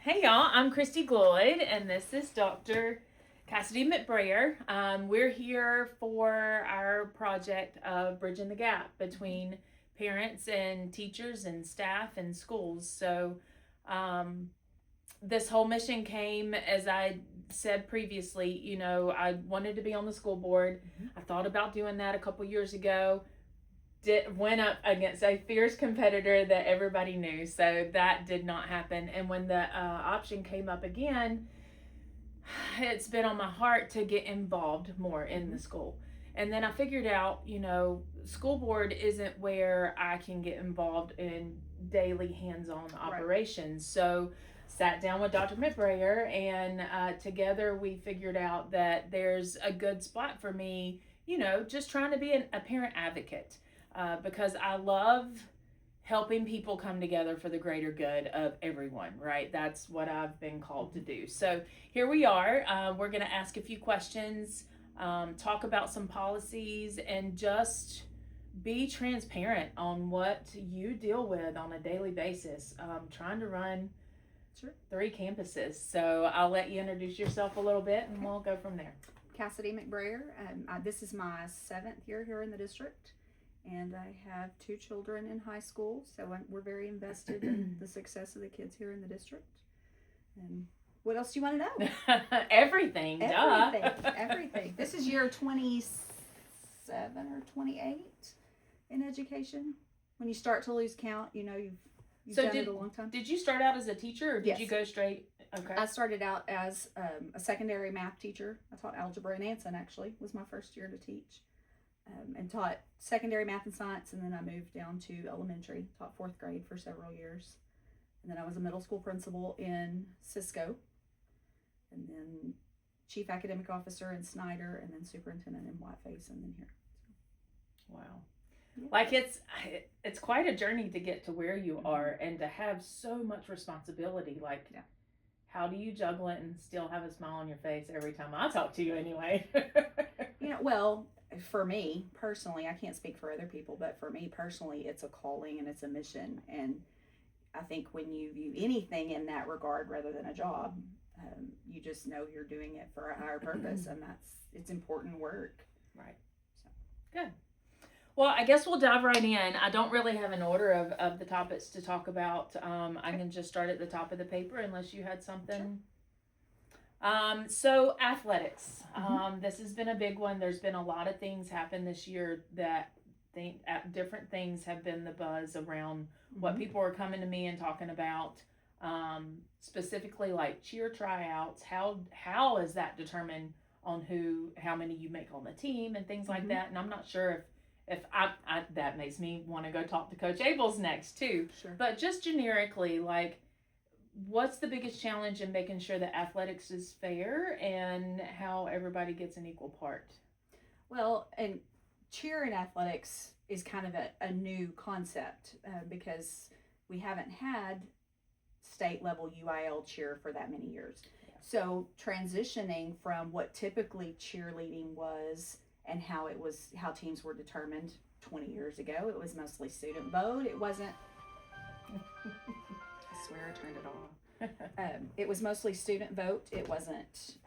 Hey y'all, I'm Christy Gloyd, and this is Dr. Cassidy McBrayer. We're here for our project of bridging the gap between parents and teachers and staff and schools. So, this whole mission came, as I said previously, I wanted to be on the school board. I thought about doing that a couple years ago. Went up against a fierce competitor that everybody knew, so that did not happen. And when the option came up again, it's been on my heart to get involved more in the school. And then I figured out, school board isn't where I can get involved in daily hands-on operations. So sat down with Dr. McBrayer, and together we figured out that there's a good spot for me, just trying to be a parent advocate. Because I love helping people come together for the greater good of everyone, right? That's what I've been called to do. So here we are. We're going to ask a few questions, talk about some policies, and just be transparent on what you deal with on a daily basis, trying to run 3 campuses. So I'll let you introduce yourself a little bit, and we'll go from there. Cassidy McBrayer. This is my 7th year here in the district. And I have 2 children in high school, so we're very invested in the success of the kids here in the district. And what else do you want to know? Everything. Everything. This is year 27 or 28 in education. When you start to lose count, you've done it a long time. Did you start out as a teacher, or did you go straight? Okay. I started out as a secondary math teacher. I taught algebra and Anson, actually, was my first year to teach. And taught secondary math and science, and then I moved down to elementary, taught 4th grade for several years. And then I was a middle school principal in Cisco, and then chief academic officer in Snyder, and then superintendent in Whiteface, and then here. Wow. Yeah. Like it's quite a journey to get to where you are, and to have so much responsibility. Like, how do you juggle it and still have a smile on your face every time I talk to you anyway? Well, for me personally, I can't speak for other people, but for me personally, it's a calling and it's a mission. And I think when you view anything in that regard rather than a job, you just know you're doing it for a higher purpose, and it's important work. Right. So good. Well, I guess we'll dive right in. I don't really have an order of the topics to talk about. I can just start at the top of the paper unless you had something. Sure. So athletics, this has been a big one. There's been a lot of things happen this year that different things have been the buzz around what people are coming to me and talking about, specifically like cheer tryouts. How is that determined on how many you make on the team and things like that? And I'm not sure if I that makes me want to go talk to Coach Abels next too. Sure. But just generically, like, what's the biggest challenge in making sure that athletics is fair and how everybody gets an equal part? Well, and cheer in athletics is kind of a new concept because we haven't had state level UIL cheer for that many years. Yeah. So transitioning from what typically cheerleading was and how teams were determined 20 years ago, it was mostly student vote. It wasn't... I swear I turned it off. It was mostly student vote. It wasn't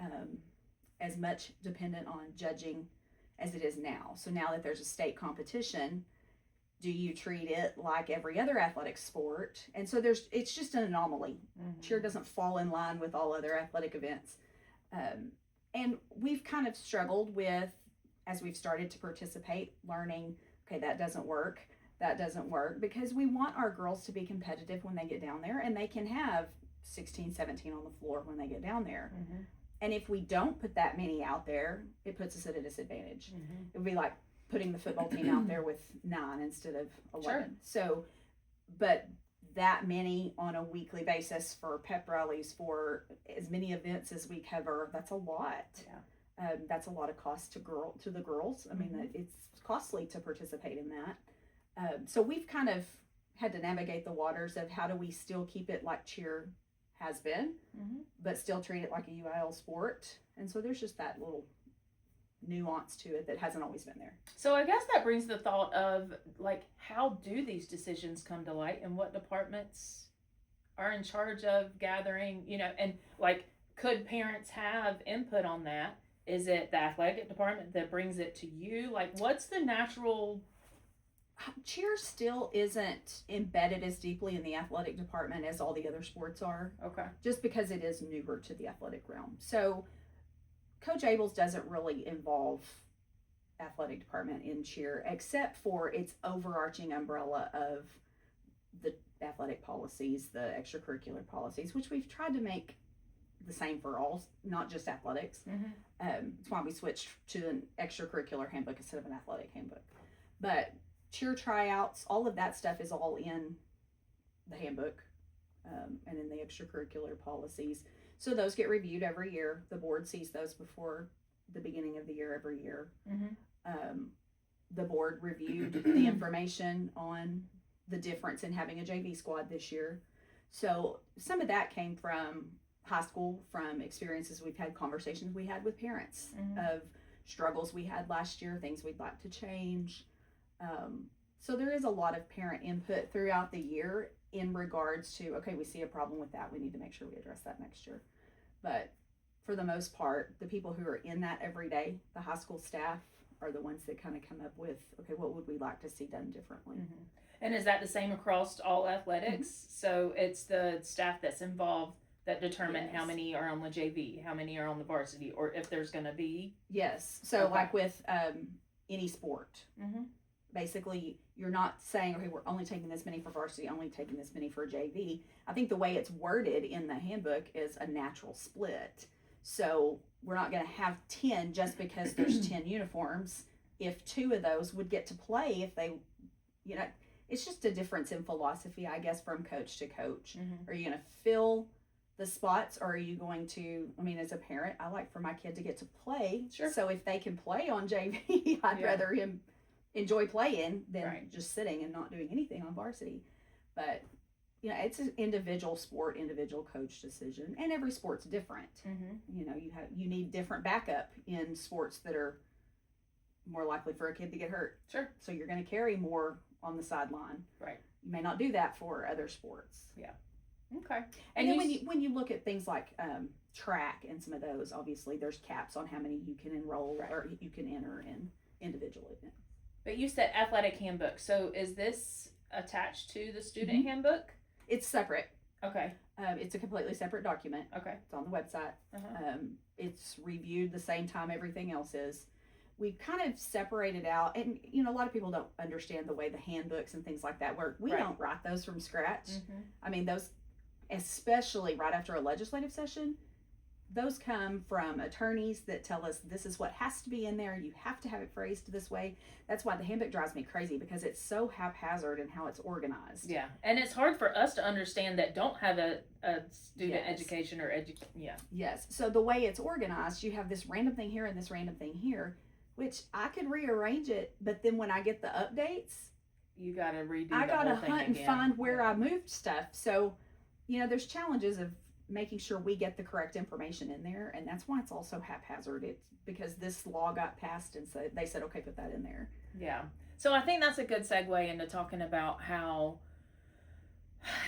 as much dependent on judging as it is now. So now that there's a state competition, do you treat it like every other athletic sport? And so it's just an anomaly. Cheer doesn't fall in line with all other athletic events. And we've kind of struggled with, as we've started to participate, learning, okay, that doesn't work, because we want our girls to be competitive when they get down there, and they can have 16, 17 on the floor when they get down there. And if we don't put that many out there, it puts us at a disadvantage. It would be like putting the football team out there with 9 instead of 11. Sure. So, but that many on a weekly basis for pep rallies, for as many events as we cover, that's a lot. Yeah. That's a lot of cost to the girls. I mean, it's costly to participate in that. So we've kind of had to navigate the waters of how do we still keep it like cheer has been, but still treat it like a UIL sport. And so there's just that little nuance to it that hasn't always been there. So I guess that brings the thought of, like, how do these decisions come to light, and what departments are in charge of gathering, and like, could parents have input on that? Is it the athletic department that brings it to you? Like, what's the natural? Cheer still isn't embedded as deeply in the athletic department as all the other sports are. Okay. Just because it is newer to the athletic realm. So Coach Abels doesn't really involve athletic department in cheer, except for its overarching umbrella of the athletic policies, the extracurricular policies, which we've tried to make the same for all, not just athletics. Mm-hmm. That's why we switched to an extracurricular handbook instead of an athletic handbook. But cheer tryouts, all of that stuff is all in the handbook and in the extracurricular policies. So those get reviewed every year. The board sees those before the beginning of the year every year. Mm-hmm. The board reviewed the information on the difference in having a JV squad this year. So some of that came from high school, from experiences we've had, conversations we had with parents of struggles we had last year, things we'd like to change. So there is a lot of parent input throughout the year in regards to, okay, we see a problem with that, we need to make sure we address that next year. But for the most part, the people who are in that every day, the high school staff, are the ones that kind of come up with, okay, what would we like to see done differently? Mm-hmm. And is that the same across all athletics? Mm-hmm. So it's the staff that's involved that determine how many are on the JV, how many are on the varsity, or if there's going to be? Yes. So like with any sport, basically you're not saying, okay, we're only taking this many for varsity, only taking this many for JV. I think the way it's worded in the handbook is a natural split. So we're not going to have 10 just because there's 10 uniforms. If 2 of those would get to play, if they, it's just a difference in philosophy, I guess, from coach to coach. Are you going to fill the spots, or are you going to, as a parent, I like for my kid to get to play. Sure. So if they can play on JV, I'd rather him enjoy playing than just sitting and not doing anything on varsity. But it's an individual sport, individual coach decision, and every sport's different. You need different backup in sports that are more likely for a kid to get hurt. Sure. So you're going to carry more on the sideline. Right. You may not do that for other sports. Yeah. Okay. And then when you look at things like track and some of those, obviously there's caps on how many you can enroll or you can enter in individual events. But you said athletic handbook. So is this attached to the student handbook? It's separate. Okay. It's a completely separate document. Okay. It's on the website. It's reviewed the same time everything else is. We kind of separated out, and a lot of people don't understand the way the handbooks and things like that work. We don't write those from scratch. Those, especially right after a legislative session, those come from attorneys that tell us this is what has to be in there. You have to have it phrased this way. That's why the handbook drives me crazy, because it's so haphazard in how it's organized. Yeah, and it's hard for us to understand that don't have a student education or Yes, so the way it's organized, you have this random thing here and this random thing here, which I could rearrange it, but then when I get the updates, you gotta redo. I gotta hunt and find where I moved stuff. So, there's challenges of making sure we get the correct information in there, and that's why it's also haphazard. It's because this law got passed, and so they said, okay, put that in there. Yeah. So I think that's a good segue into talking about how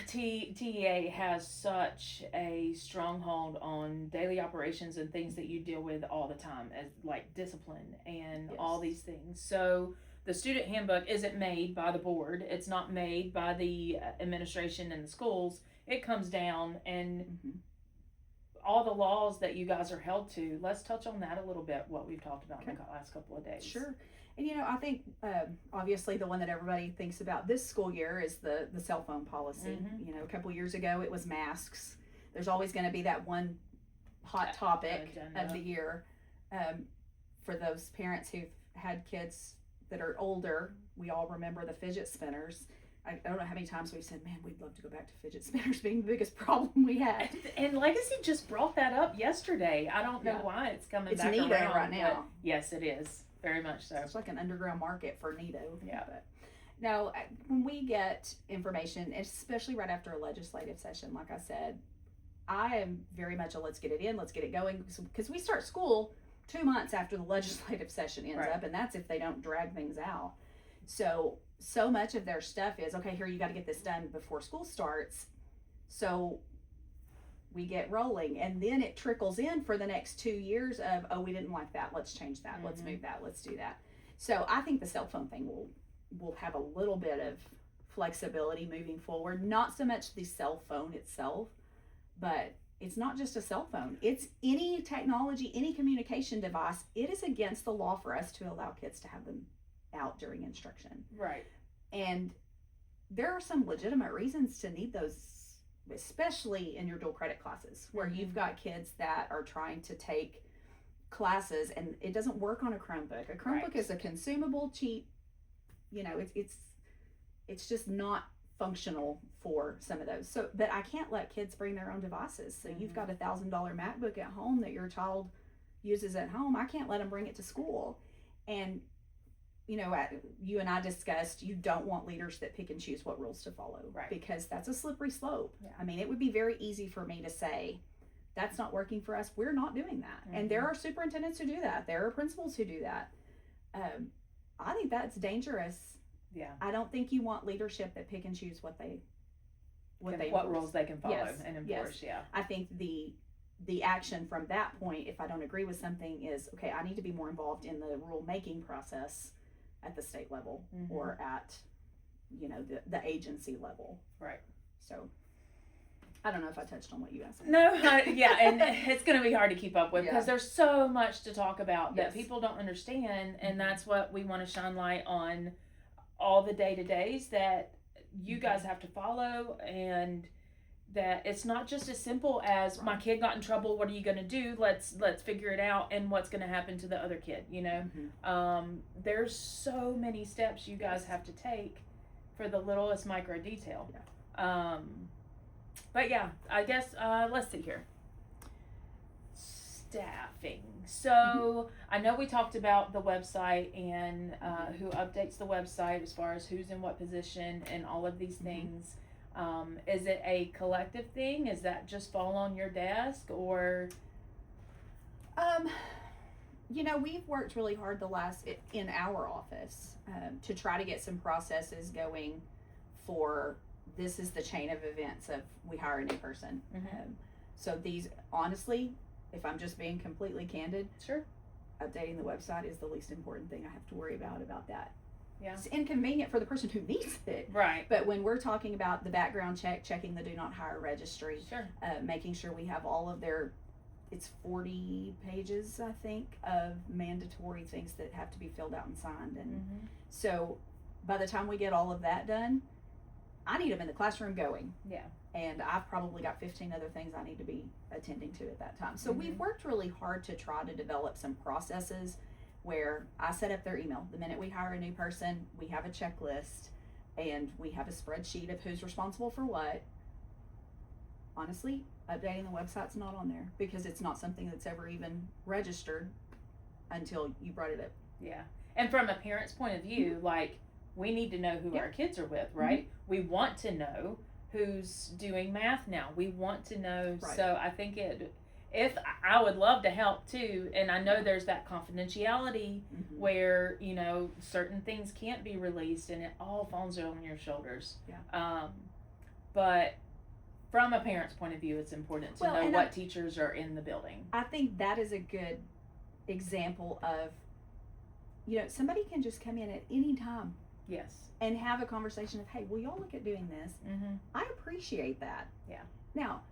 TEA has such a stronghold on daily operations and things that you deal with all the time, as like discipline and all these things. So the student handbook isn't made by the board. It's not made by the administration in the schools. It comes down, and all the laws that you guys are held to, let's touch on that a little bit, what we've talked about in the last couple of days. Sure. And I think obviously the one that everybody thinks about this school year is the cell phone policy. A couple years ago it was masks. There's always going to be that one hot topic of the year. For those parents who've had kids that are older, we all remember the fidget spinners. I don't know how many times we've said, man, we'd love to go back to fidget spinners being the biggest problem we had. And Legacy just brought that up yesterday. I don't know why it's coming back around. It's Nido right now. Yes, it is. Very much so. It's like an underground market for Nido. Yeah. But no, when we get information, especially right after a legislative session, like I said, I am very much a let's get it in, let's get it going. Because we start school 2 months after the legislative session ends up, and that's if they don't drag things out. So much of their stuff is, okay, here, you got to get this done before school starts. So we get rolling, and then it trickles in for the next 2 years of, oh, we didn't like that, let's change that, let's move that, let's do that. So I think the cell phone thing will have a little bit of flexibility moving forward. Not so much the cell phone itself, but it's not just a cell phone. It's any technology, any communication device. It is against the law for us to allow kids to have them out during instruction. Right. And there are some legitimate reasons to need those, especially in your dual credit classes, where you've got kids that are trying to take classes and it doesn't work on a Chromebook. A Chromebook is a consumable, cheap, it's just not functional for some of those. So, but I can't let kids bring their own devices. So you've got $1,000 MacBook at home that your child uses at home. I can't let them bring it to school. And you and I discussed, you don't want leaders that pick and choose what rules to follow, right? Because that's a slippery slope. Yeah. I mean, it would be very easy for me to say, that's not working for us. We're not doing that. And there are superintendents who do that. There are principals who do that. I think that's dangerous. Yeah. I don't think you want leadership that pick and choose what rules they can follow and enforce. Yes. Yeah. I think the action from that point, if I don't agree with something, is okay, I need to be more involved in the rule making process at the state level or at the agency level. Right. So I don't know if I touched on what you asked me. No, yeah, and it's going to be hard to keep up with because there's so much to talk about that people don't understand, and that's what we want to shine light on, all the day-to-days that you guys have to follow, and that it's not just as simple as my kid got in trouble, what are you going to do? Let's figure it out, and what's going to happen to the other kid, There's so many steps you guys have to take for the littlest micro detail. Yeah. But yeah, I guess, let's see here. Staffing. So I know we talked about the website and who updates the website as far as who's in what position and all of these things. Is it a collective thing? Is that just fall on your desk, or? We've worked really hard in our office to try to get some processes going for. This is the chain of events of we hire a new person. So these, honestly, if I'm just being completely candid, sure, updating the website is the least important thing I have to worry about that. Yeah. It's inconvenient for the person who needs it. Right. But when we're talking about the background check, checking the do not hire registry, sure, making sure we have all of it's 40 pages, I think, of mandatory things that have to be filled out and signed. And so by the time we get all of that done, I need them in the classroom going. Yeah. And I've probably got 15 other things I need to be attending to at that time. So we've worked really hard to try to develop some processes where I set up their email. The minute we hire a new person, we have a checklist and we have a spreadsheet of who's responsible for what. Honestly, updating the website's not on there because it's not something that's ever even registered until you brought it up. Yeah. And from a parent's point of view, we need to know who our kids are with, right? We want to know who's doing math now. We want to know. Right. So I think if I would love to help too, and I know there's that confidentiality where, certain things can't be released and it all falls on your shoulders. Yeah. But from a parent's point of view, it's important to know what teachers are in the building. I think that is a good example of, somebody can just come in at any time. Yes. And have a conversation of, hey, will y'all look at doing this? I appreciate that. Yeah. Now,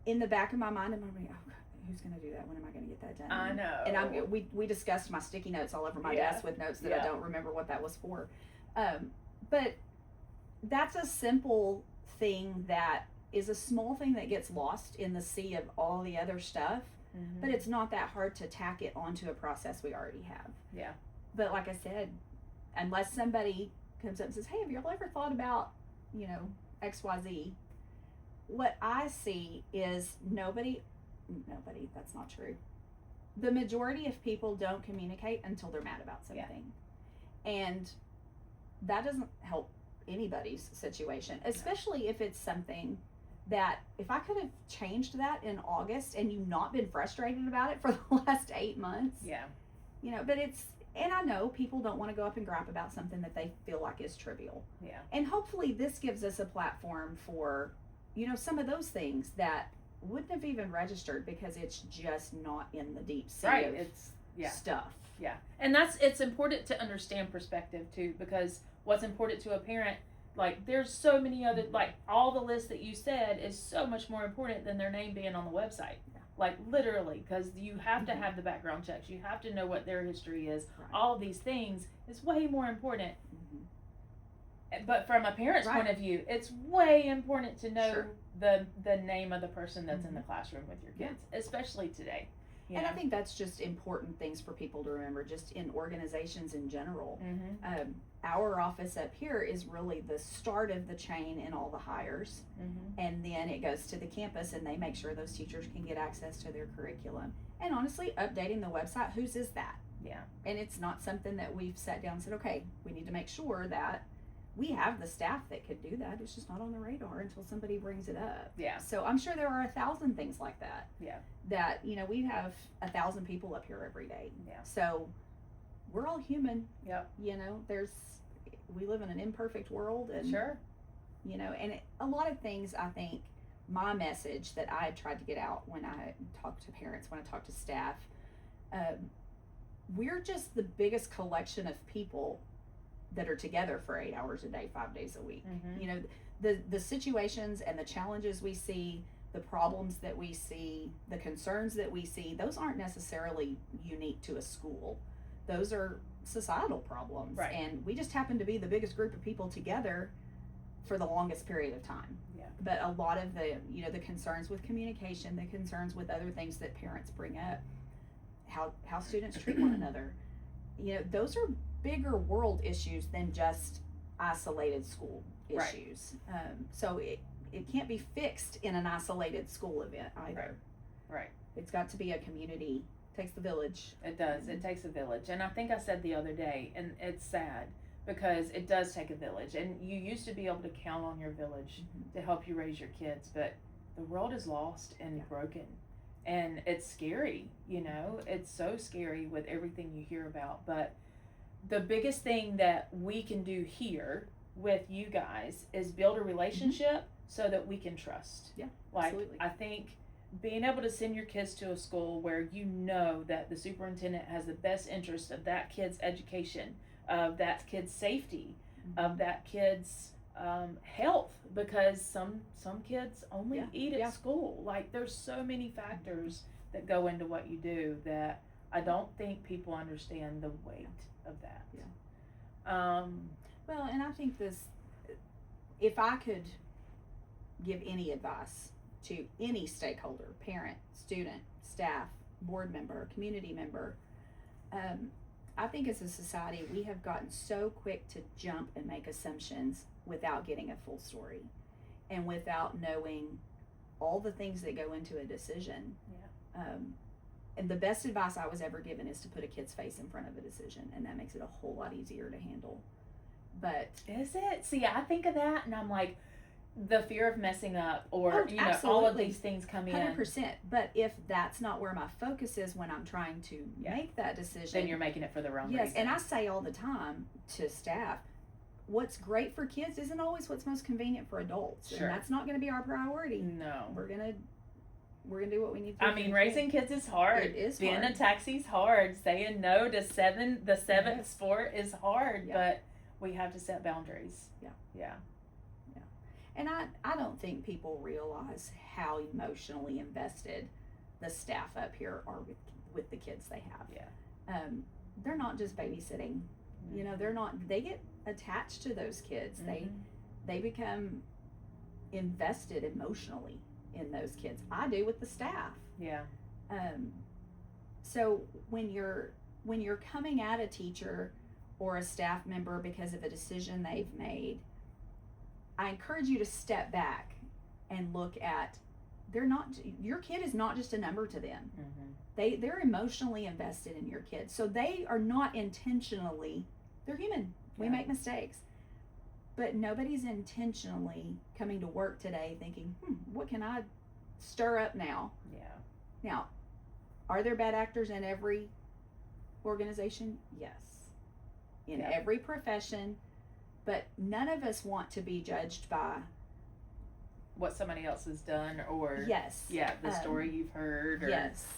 in the back of my mind, I'm like, oh, who's going to do that? When am I going to get that done? I know. And we discussed my sticky notes all over my desk with notes that I don't remember what that was for. But that's a simple thing that is a small thing that gets lost in the sea of all the other stuff. But it's not that hard to tack it onto a process we already have. Yeah. But like I said, unless somebody comes up and says, hey, have you all ever thought about, XYZ? What I see is nobody, that's not true. The majority of people don't communicate until they're mad about something. Yeah. And that doesn't help anybody's situation, especially if it's something that if I could have changed that in August and you not been frustrated about it for the last 8 months. Yeah. But and I know people don't want to go up and gripe about something that they feel like is trivial. Yeah. And hopefully this gives us a platform for some of those things that wouldn't have even registered because it's just not in the deep sea Right. of It's yeah. stuff. Yeah. And it's important to understand perspective too, because what's important to a parent, like there's so many other, like all the list that you said is so much more important than their name being on the website. Yeah. Like literally, because you have to have the background checks, you have to know what their history is. Right. All of these things is way more important. Mm-hmm. But from a parent's point of view, it's way important to know Sure. the name of the person that's in the classroom with your kids, especially today. And I think that's just important things for people to remember, just in organizations in general. Mm-hmm. Our office up here is really the start of the chain in all the hires. Mm-hmm. And then it goes to the campus and they make sure those teachers can get access to their curriculum. And honestly, updating the website, whose is that? Yeah. And it's not something that we've sat down and said, okay, we need to make sure that we have the staff that could do that. It's just not on the radar until somebody brings it up. Yeah. So I'm sure there are 1,000 things like that. Yeah. That, we have 1,000 people up here every day. Yeah. So we're all human. Yep. We live in an imperfect world, and Sure. A lot of things, I think my message that I tried to get out when I talk to parents, when I talk to staff, we're just the biggest collection of people that are together for 8 hours a day, 5 days a week. Mm-hmm. The situations and the challenges we see, the problems that we see, the concerns that we see, those aren't necessarily unique to a school. Those are societal problems. Right. And we just happen to be the biggest group of people together for the longest period of time. Yeah. But a lot of the concerns with communication, the concerns with other things that parents bring up, how students treat one another, those are bigger world issues than just isolated school issues. Right. So it can't be fixed in an isolated school event either. Right. It's got to be a community. It takes the village. It does. It takes a village. And I think I said the other day, and it's sad because it does take a village. And you used to be able to count on your village to help you raise your kids, but the world is lost and broken. And it's scary, it's so scary with everything you hear about. But the biggest thing that we can do here with you guys is build a relationship so that we can trust. Yeah, like, absolutely. I think being able to send your kids to a school where you know that the superintendent has the best interest of that kid's education, of that kid's safety, of that kid's health, because some kids only eat at school. Like, there's so many factors that go into what you do that I don't think people understand the weight of that. Well, and I think if I could give any advice to any stakeholder, parent, student, staff, board member, community member, I think as a society we have gotten so quick to jump and make assumptions without getting a full story and without knowing all the things that go into a decision. And the best advice I was ever given is to put a kid's face in front of a decision, and that makes it a whole lot easier to handle. But is it? See, I think of that and I'm like, the fear of messing up, or all of these things come in. 100%. But if that's not where my focus is when I'm trying to make that decision, then you're making it for the wrong reason. Yes, and I say all the time to staff, what's great for kids isn't always what's most convenient for adults. Sure. And that's not going to be our priority. No. We're gonna do what we need to do. I mean, raising kids is hard. It is Being hard. a taxi's hard. Saying no to the seventh sport is hard, but we have to set boundaries. Yeah. And I don't think people realize how emotionally invested the staff up here are with the kids they have. Yeah. They're not just babysitting. They get attached to those kids. They become invested emotionally in those kids. I do with the staff. Yeah. So when you're coming at a teacher or a staff member because of a decision they've made, I encourage you to step back and look at, your kid is not just a number to them. They're emotionally invested in your kid. So they are not intentionally, they're human. We make mistakes. But nobody's intentionally coming to work today thinking, what can I stir up now? Yeah. Now, are there bad actors in every organization? Yes. In every profession. But none of us want to be judged by what somebody else has done, or Yes. the story you've heard, or yes.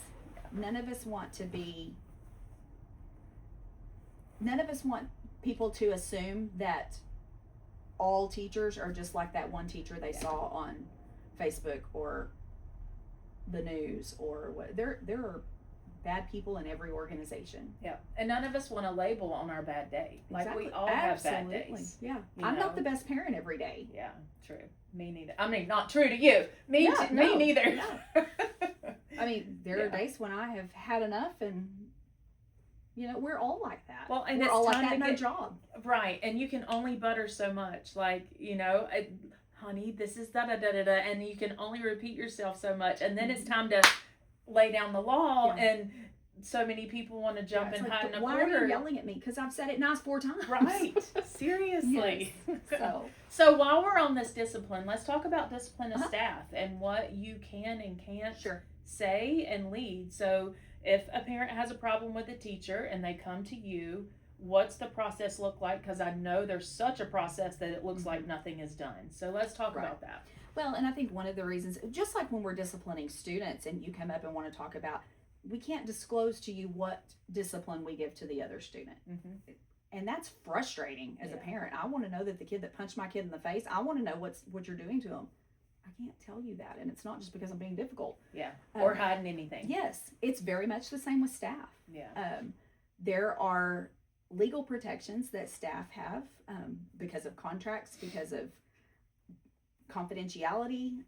None of us want people to assume that all teachers are just like that one teacher they saw on Facebook or the news or what. There are bad people in every organization. Yeah, and none of us want a label on our bad day. Like Exactly. we all Absolutely. have bad days. Yeah, I'm not the best parent every day. Yeah, true. Me neither. I mean, not true to you. Me neither. No. I mean, there are days when I have had enough, and we're all like that. Well, and we're it's all time like that in to our get, job. Right, and you can only butter so much. Like, honey, this is da da da da da, and you can only repeat yourself so much, and then it's time to lay down the law, and so many people want to jump and hide in a corner. Why are you yelling at me? Because I've said it nice 4 times. Right. Seriously. Yes. So while we're on this discipline, let's talk about discipline of staff and what you can and can't say and lead. So if a parent has a problem with a teacher and they come to you, what's the process look like? Because I know there's such a process that it looks like nothing is done. So let's talk about that. Well, and I think one of the reasons, just like when we're disciplining students and you come up and want to talk about, we can't disclose to you what discipline we give to the other student. Mm-hmm. And that's frustrating as a parent. I want to know that the kid that punched my kid in the face, I want to know what you're doing to them. I can't tell you that. And it's not just because I'm being difficult. Yeah. Or hiding anything. Yes. It's very much the same with staff. Yeah. There are legal protections that staff have because of contracts, because of confidentiality,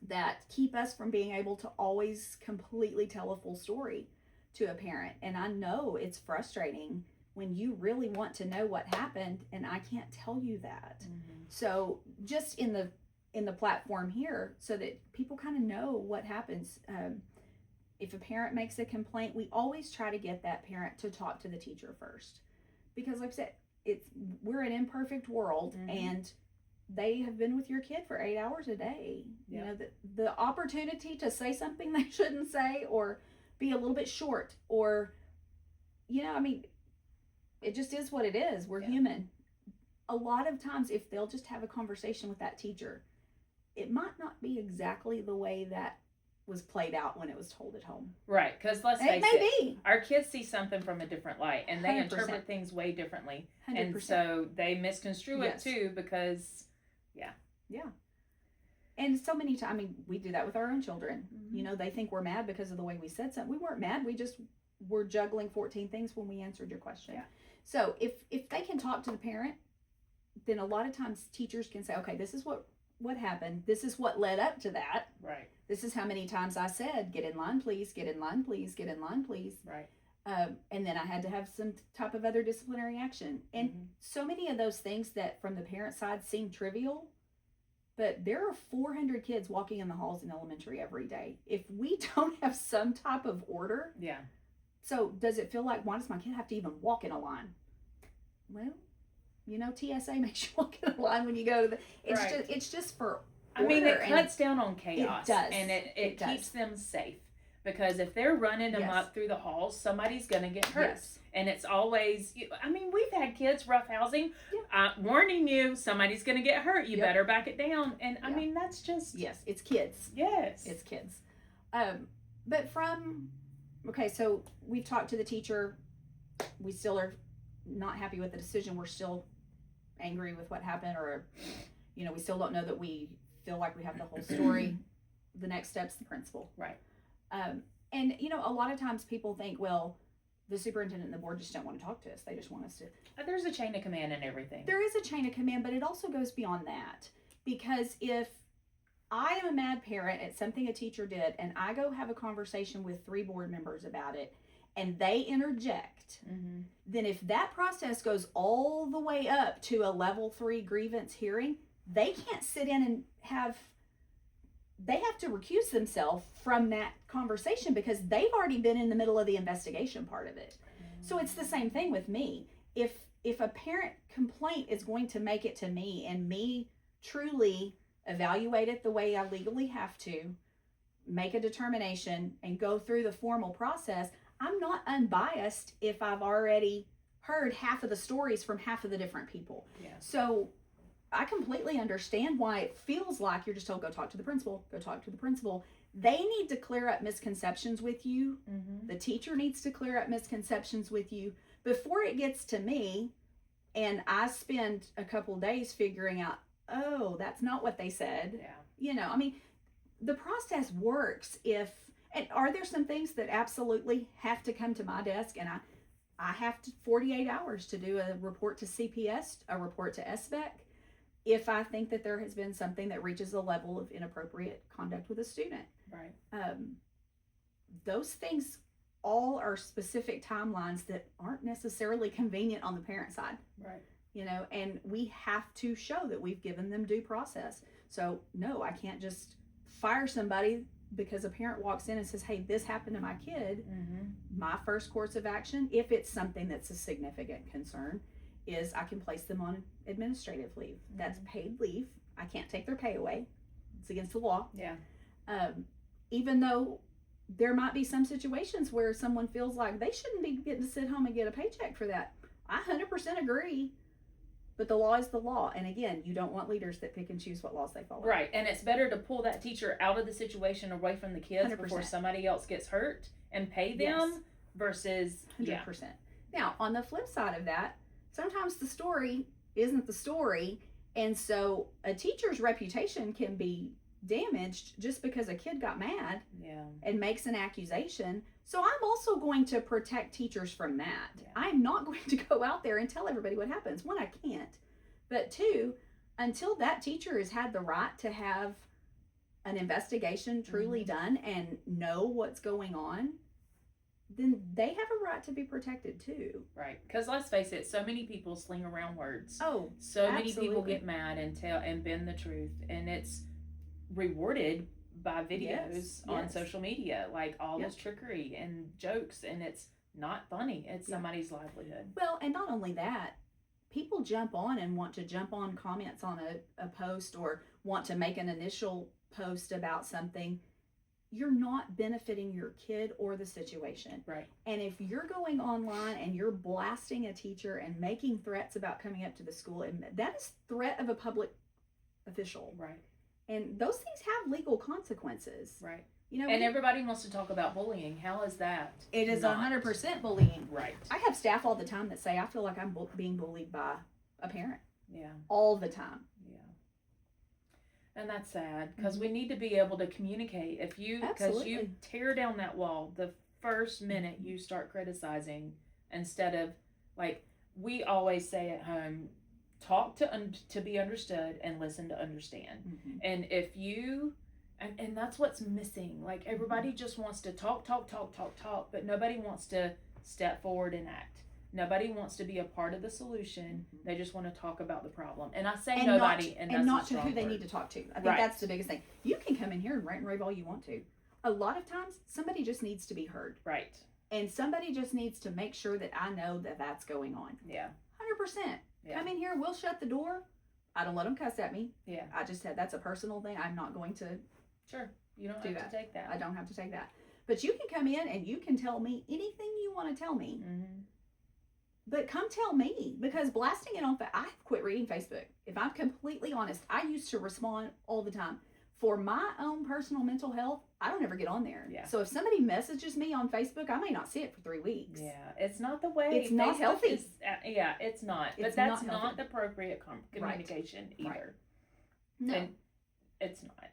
that keep us from being able to always completely tell a full story to a parent. And I know it's frustrating when you really want to know what happened and I can't tell you that. Mm-hmm. So just in the platform here, so that people kind of know what happens. If a parent makes a complaint, we always try to get that parent to talk to the teacher first, because like I said, we're an imperfect world, and they have been with your kid for 8 hours a day. Yep. The opportunity to say something they shouldn't say, or be a little bit short, or it just is what it is. We're human. A lot of times, if they'll just have a conversation with that teacher, it might not be exactly the way that was played out when it was told at home. Right, because let's face it, our kids see something from a different light, and they 100%. Interpret things way differently. 100%. And so they misconstrue it too, because, Yeah. And so many times, we do that with our own children. Mm-hmm. They think we're mad because of the way we said something. We weren't mad. We just were juggling 14 things when we answered your question. Yeah. So if they can talk to the parent, then a lot of times teachers can say, okay, this is what happened. This is what led up to that. Right. This is how many times I said, get in line, please, get in line, please, get in line, please. Right. And then I had to have some type of other disciplinary action. And so many of those things that from the parent side seem trivial, but there are 400 kids walking in the halls in elementary every day. If we don't have some type of order. Yeah. So does it feel like, why does my kid have to even walk in a line? Well, TSA makes you walk in a line when you go to it's just for order. It cuts down on chaos. It does. And it keeps them safe. Because if they're running them up through the halls, somebody's going to get hurt. Yes. And it's always, we've had kids roughhousing. Yeah. Warning you, somebody's going to get hurt. You better back it down. And that's just. Yes, it's kids. Yes. It's kids. But so we've talked to the teacher. We still are not happy with the decision. We're still angry with what happened, or, we still don't know that we feel like we have the whole story. The next step's the principal. Right. And a lot of times people think, well, the superintendent and the board just don't want to talk to us. They just want us to. There's a chain of command and everything. There is a chain of command, but it also goes beyond that. Because if I am a mad parent at something a teacher did, and I go have a conversation with 3 board members about it, and they interject, then if that process goes all the way up to a level 3 grievance hearing, they can't sit in and they have to recuse themselves from that conversation because they've already been in the middle of the investigation part of it. So it's the same thing with me. If a parent complaint is going to make it to me and me truly evaluate it the way I legally have to, make a determination and go through the formal process, I'm not unbiased if I've already heard half of the stories from half of the different people. Yeah. So I completely understand why it feels like you're just told, go talk to the principal, go talk to the principal. They need to clear up misconceptions with you. The teacher needs to clear up misconceptions with you before it gets to me, and I spend a couple days figuring out, oh, that's not what they said. You know, I mean, the process works and are there some things that absolutely have to come to my desk, and I have 48 hours to do a report to CPS, a report to SBEC, if I think that there has been something that reaches a level of inappropriate conduct with a student. Right. Those things all are specific timelines that aren't necessarily convenient on the parent side. Right. You know, and we have to show that we've given them due process. So no, I can't just fire somebody because a parent walks in and says, hey, this happened to my kid. My first course of action, if it's something that's a significant concern, is I can place them on administrative leave. That's paid leave. I can't take their pay away. It's against the law. Yeah. Even though there might be some situations where someone feels like they shouldn't be getting to sit home and get a paycheck for that. I 100% agree. But the law is the law. And again, you don't want leaders that pick and choose what laws they follow. Right. And it's better to pull that teacher out of the situation, away from the kids 100%. Before somebody else gets hurt, and pay them versus 100%. Now, on the flip side of that, sometimes the story isn't the story. And so a teacher's reputation can be damaged just because a kid got mad and makes an accusation. So I'm also going to protect teachers from that. I'm not going to go out there and tell everybody what happens. One, I can't. But two, until that teacher has had the right to have an investigation truly done and know what's going on, then they have a right to be protected too. Right. Because let's face it, so many people sling around words. Oh, so many people get mad and bend the truth, and it's rewarded by videos on social media, like all this trickery and jokes, and it's not funny. It's somebody's livelihood. Well, and not only that, people jump on and want to jump on comments on a post, or want to make an initial post about something. You're not benefiting your kid or the situation. Right. And if you're going online and you're blasting a teacher and making threats about coming up to the school, and that is threat of a public official. Right. And those things have legal consequences. Right. You know, and everybody wants to talk about bullying. How is that? It is 100% bullying. Right. I have staff all the time that say, I feel like I'm being bullied by a parent. Yeah. All the time. Yeah. And that's sad, because we need to be able to communicate. Because you tear down that wall the first minute you start criticizing, instead of, like we always say at home, talk to be understood and listen to understand. And if you and that's what's missing. Like, everybody just wants to talk, but nobody wants to step forward and act. Nobody wants to be a part of the solution. They just want to talk about the problem. And I say nobody, and that's not to who they need to talk to. I think that's the biggest thing. You can come in here and rant and rave all you want to. A lot of times, somebody just needs to be heard. Right. And somebody just needs to make sure that I know that that's going on. Yeah. 100%. Come in here, we'll shut the door. I don't let them cuss at me. Yeah. I just said that's a personal thing. I'm not going to. Sure. You don't have to take that. I don't have to take that. But you can come in and you can tell me anything you want to tell me. But come tell me, because blasting it on I've quit reading Facebook. If I'm completely honest, I used to respond all the time. For my own personal mental health, I don't ever get on there. Yeah. So if somebody messages me on Facebook, I may not see it for 3 weeks. Yeah, it's not the way. It's not healthy. It's not. But that's not the appropriate communication either. No. And it's not.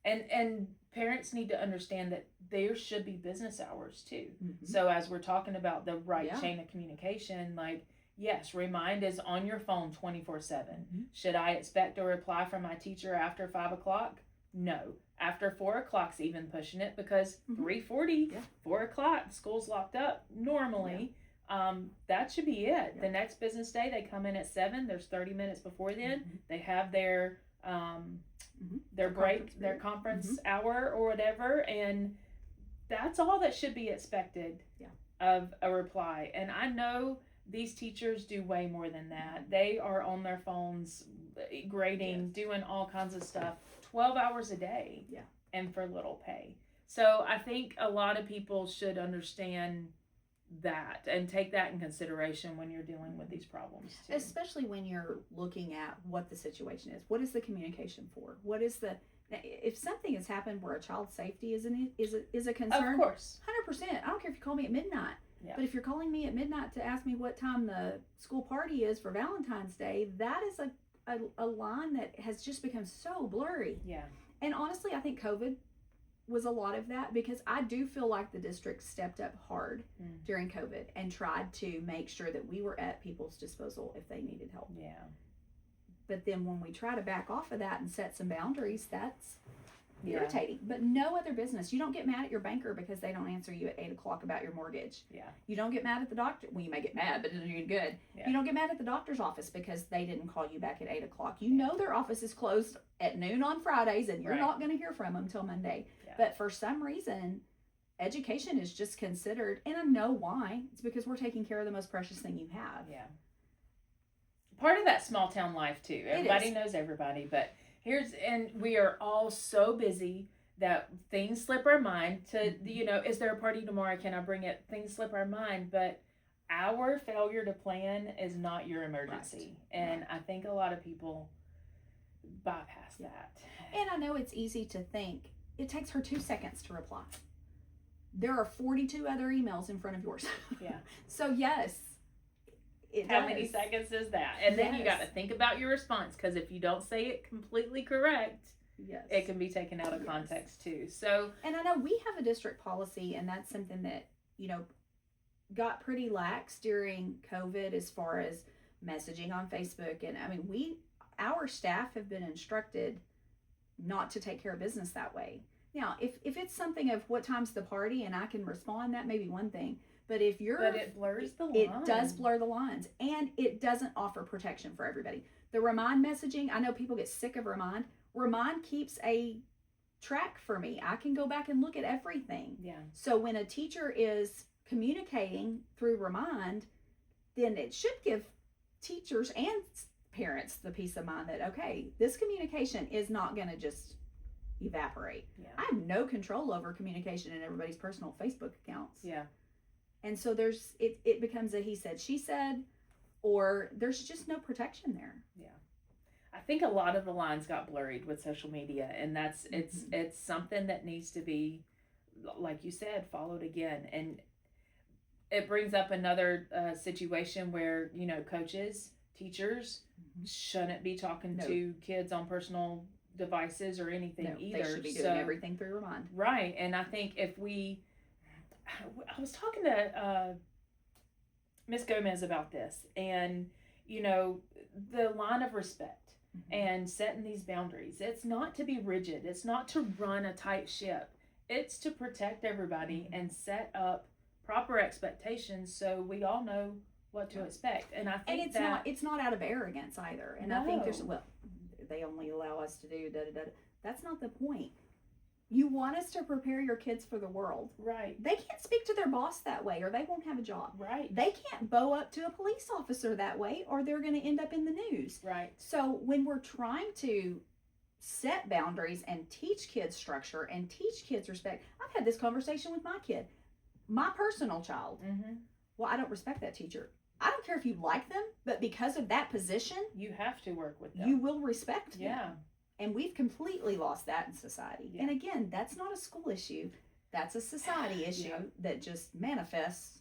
And parents need to understand that there should be business hours too. So as we're talking about the right chain of communication, like, yes, Remind is on your phone 24/7. Should I expect a reply from my teacher after 5 o'clock? No. After 4 o'clock's even pushing it, because 3:40, 4 o'clock, school's locked up normally. That should be it. The next business day, they come in at 7. There's 30 minutes before then. They have their break, their conference hour or whatever, and that's all that should be expected of a reply. And I know these teachers do way more than that. They are on their phones, grading, doing all kinds of stuff, 12 hours a day, and for little pay. So I think a lot of people should understand that and take that in consideration when you're dealing with these problems too. Especially when you're looking at what the situation is. What is the communication for? What is the, if something has happened where a child's safety is a concern, Of course. 100%. I don't care if you call me at midnight. Yeah. But if you're calling me at midnight to ask me what time the school party is for Valentine's Day, that is a line that has just become so blurry. Yeah. And honestly, I think COVID was a lot of that, because I do feel like the district stepped up hard during COVID and tried to make sure that we were at people's disposal if they needed help. Yeah. But then when we try to back off of that and set some boundaries, that's Yeah. irritating. But no other business. You don't get mad at your banker because they don't answer you at 8 o'clock about your mortgage. Yeah. You don't get mad at the doctor. Well, you may get mad, but it'll do you good. Yeah. You don't get mad at the doctor's office because they didn't call you back at 8 o'clock. You know their office is closed at noon on Fridays, and you're Right. not going to hear from them till Monday. Yeah. But for some reason, education is just considered, and I know why. It's because we're taking care of the most precious thing you have. Yeah. Part of that small town life too. Everybody is. knows everybody, but and we are all so busy that things slip our mind to, is there a party tomorrow? Can I bring it? Things slip our mind, but our failure to plan is not your emergency. Right. And I think a lot of people bypass that. And I know it's easy to think, it takes her 2 seconds to reply. There are 42 other emails in front of yours. Yeah. So yes, How many seconds is that? And then you got to think about your response, because if you don't say it completely correct, yes, it can be taken out of context too. So, and I know we have a district policy, and that's something that, got pretty lax during COVID as far as messaging on Facebook. And I mean, our staff have been instructed not to take care of business that way. Now, if it's something of what time's the party and I can respond, that may be one thing. But if you're, but it blurs the line. It does blur the lines, and it doesn't offer protection for everybody. The remind messaging, I know people get sick of remind. Remind keeps a track for me. I can go back and look at everything. Yeah. So when a teacher is communicating through remind, then it should give teachers and parents the peace of mind that, okay, this communication is not going to just evaporate. Yeah. I have no control over communication in everybody's personal Facebook accounts. Yeah. And so it becomes a he said, she said, or there's just no protection there. Yeah. I think a lot of the lines got blurred with social media, and it's something that needs to be, like you said, followed again. And it brings up another situation where, coaches, teachers shouldn't be talking to kids on personal devices or anything either. They should be doing everything through remind. Right. And I think I was talking to Miss Gomez about this, and the line of respect and setting these boundaries. It's not to be rigid. It's not to run a tight ship. It's to protect everybody and set up proper expectations so we all know what to expect. And I think it's not out of arrogance either. And I think they only allow us to do da-da-da. That's not the point. You want us to prepare your kids for the world. Right. They can't speak to their boss that way, or they won't have a job. Right. They can't bow up to a police officer that way, or they're going to end up in the news. Right. So when we're trying to set boundaries and teach kids structure and teach kids respect, I've had this conversation with my kid, my personal child. Mm-hmm. Well, I don't respect that teacher. I don't care if you like them, but because of that position, you have to work with them. You will respect them. Yeah. And we've completely lost that in society. Yeah. And again, that's not a school issue. That's a society issue that just manifests.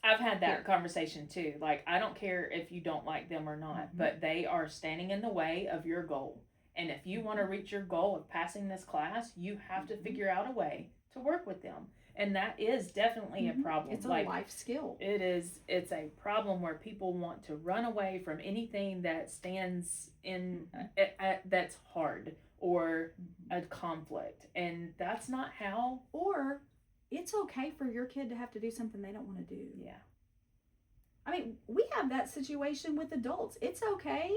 I've had that conversation too. Like, I don't care if you don't like them or not, but they are standing in the way of your goal. And if you want to reach your goal of passing this class, you have to figure out a way to work with them. And that is definitely a problem. It's a life skill. It is. It's a problem where people want to run away from anything that stands in that's hard or a conflict, and that's not how. Or it's okay for your kid to have to do something they don't want to do. Yeah. I mean, we have that situation with adults. It's okay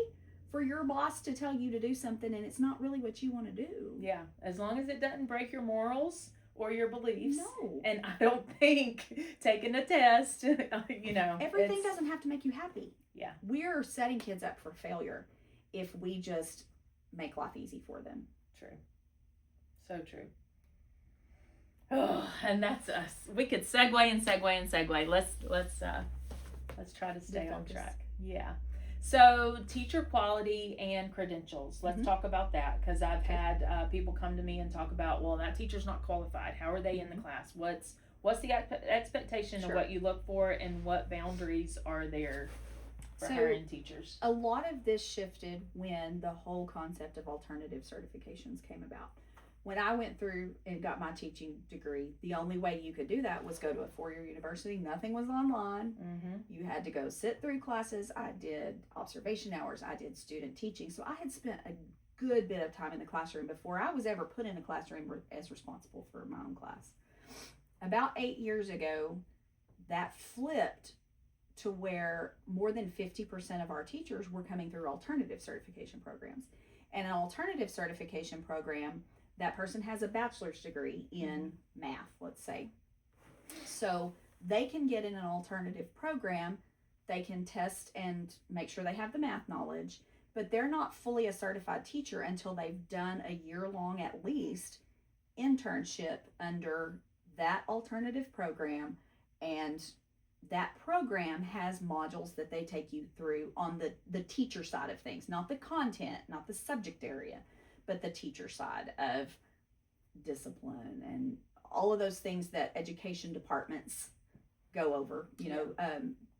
for your boss to tell you to do something, and it's not really what you want to do. Yeah, as long as it doesn't break your morals or your beliefs. No. And I don't think taking a test, everything doesn't have to make you happy. Yeah. We're setting kids up for failure if we just make life easy for them. True. So true. Oh, and that's us. We could segue and segue and segue. Let's try to stay on track. Yeah. So teacher quality and credentials. Let's talk about that, because I've had people come to me and talk about, well, that teacher's not qualified. How are they in the class? What's the expectation of what you look for, and what boundaries are there for hiring teachers? A lot of this shifted when the whole concept of alternative certifications came about. When I went through and got my teaching degree, the only way you could do that was go to a four-year university. Nothing was online. You had to go sit through classes. I did observation hours. I did student teaching. So I had spent a good bit of time in the classroom before I was ever put in a classroom as responsible for my own class. About 8 years ago, that flipped to where more than 50% of our teachers were coming through alternative certification programs. And an alternative certification program, that person has a bachelor's degree in math, let's say. So they can get in an alternative program, they can test and make sure they have the math knowledge, but they're not fully a certified teacher until they've done a year-long, at least, internship under that alternative program. And that program has modules that they take you through on the teacher side of things, not the content, not the subject area, but the teacher side of discipline and all of those things that education departments go over,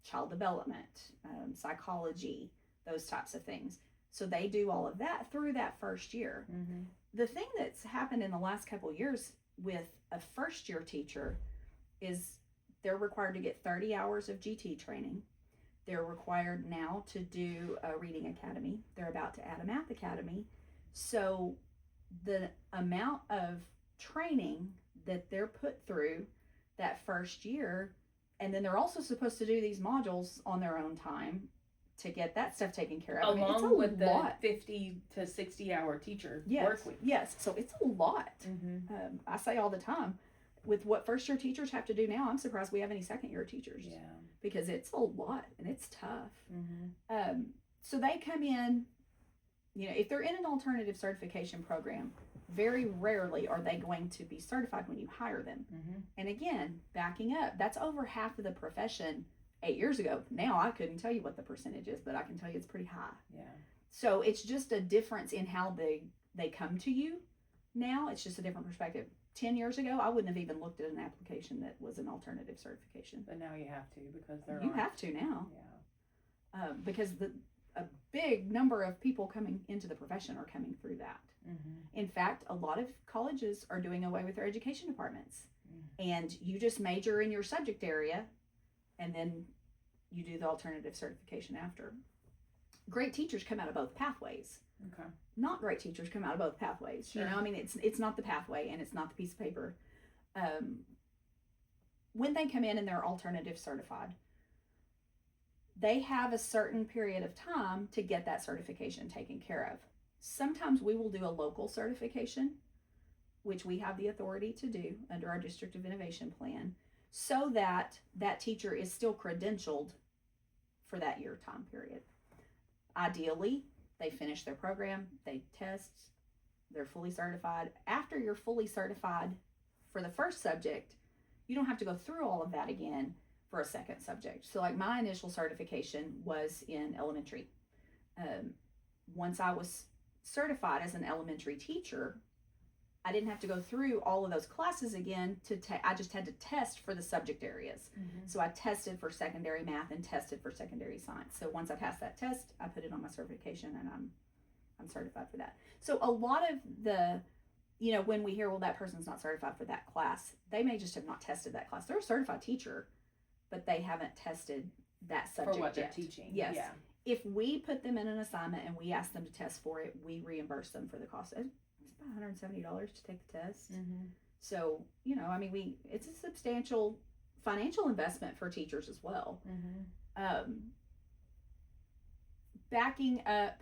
child development, psychology, those types of things. So they do all of that through that first year. The thing that's happened in the last couple of years with a first year teacher is they're required to get 30 hours of GT training. They're required now to do a reading academy. They're about to add a math academy. So the amount of training that they're put through that first year, and then they're also supposed to do these modules on their own time to get that stuff taken care of. Along with the 50 to 60 hour teacher work week. Yes, so it's a lot. I say all the time, with what first year teachers have to do now, I'm surprised we have any second year teachers. Yeah. Because it's a lot and it's tough. So they come in, if they're in an alternative certification program, very rarely are they going to be certified when you hire them. And again, backing up, that's over half of the profession 8 years ago. Now I couldn't tell you what the percentage is, but I can tell you it's pretty high. Yeah. So it's just a difference in how they come to you now. It's just a different perspective. 10 years ago, I wouldn't have even looked at an application that was an alternative certification. But now you have to, because you have to now. Yeah. Because a big number of people coming into the profession are coming through that. In fact, a lot of colleges are doing away with their education departments. And you just major in your subject area, and then you do the alternative certification after. Great teachers come out of both pathways. Okay. Not great teachers come out of both pathways. Sure. It's not the pathway, and it's not the piece of paper. When they come in and they're alternative certified, they have a certain period of time to get that certification taken care of. Sometimes we will do a local certification, which we have the authority to do under our District of Innovation plan, so that that teacher is still credentialed for that year time period. Ideally, they finish their program, they test, they're fully certified. After you're fully certified for the first subject, you don't have to go through all of that again for a second subject. So like my initial certification was in elementary. Once I was certified as an elementary teacher, I didn't have to go through all of those classes again. I just had to test for the subject areas. So I tested for secondary math and tested for secondary science. So once I passed that test, I put it on my certification, and I'm certified for that. So a lot of the, when we hear, well, that person's not certified for that class, they may just have not tested that class. They're a certified teacher, but they haven't tested that subject for what they're yet. teaching. Yes. Yeah. If we put them in an assignment and we ask them to test for it, we reimburse them for the cost. It's about $170 to take the test. So, it's a substantial financial investment for teachers as well. Backing up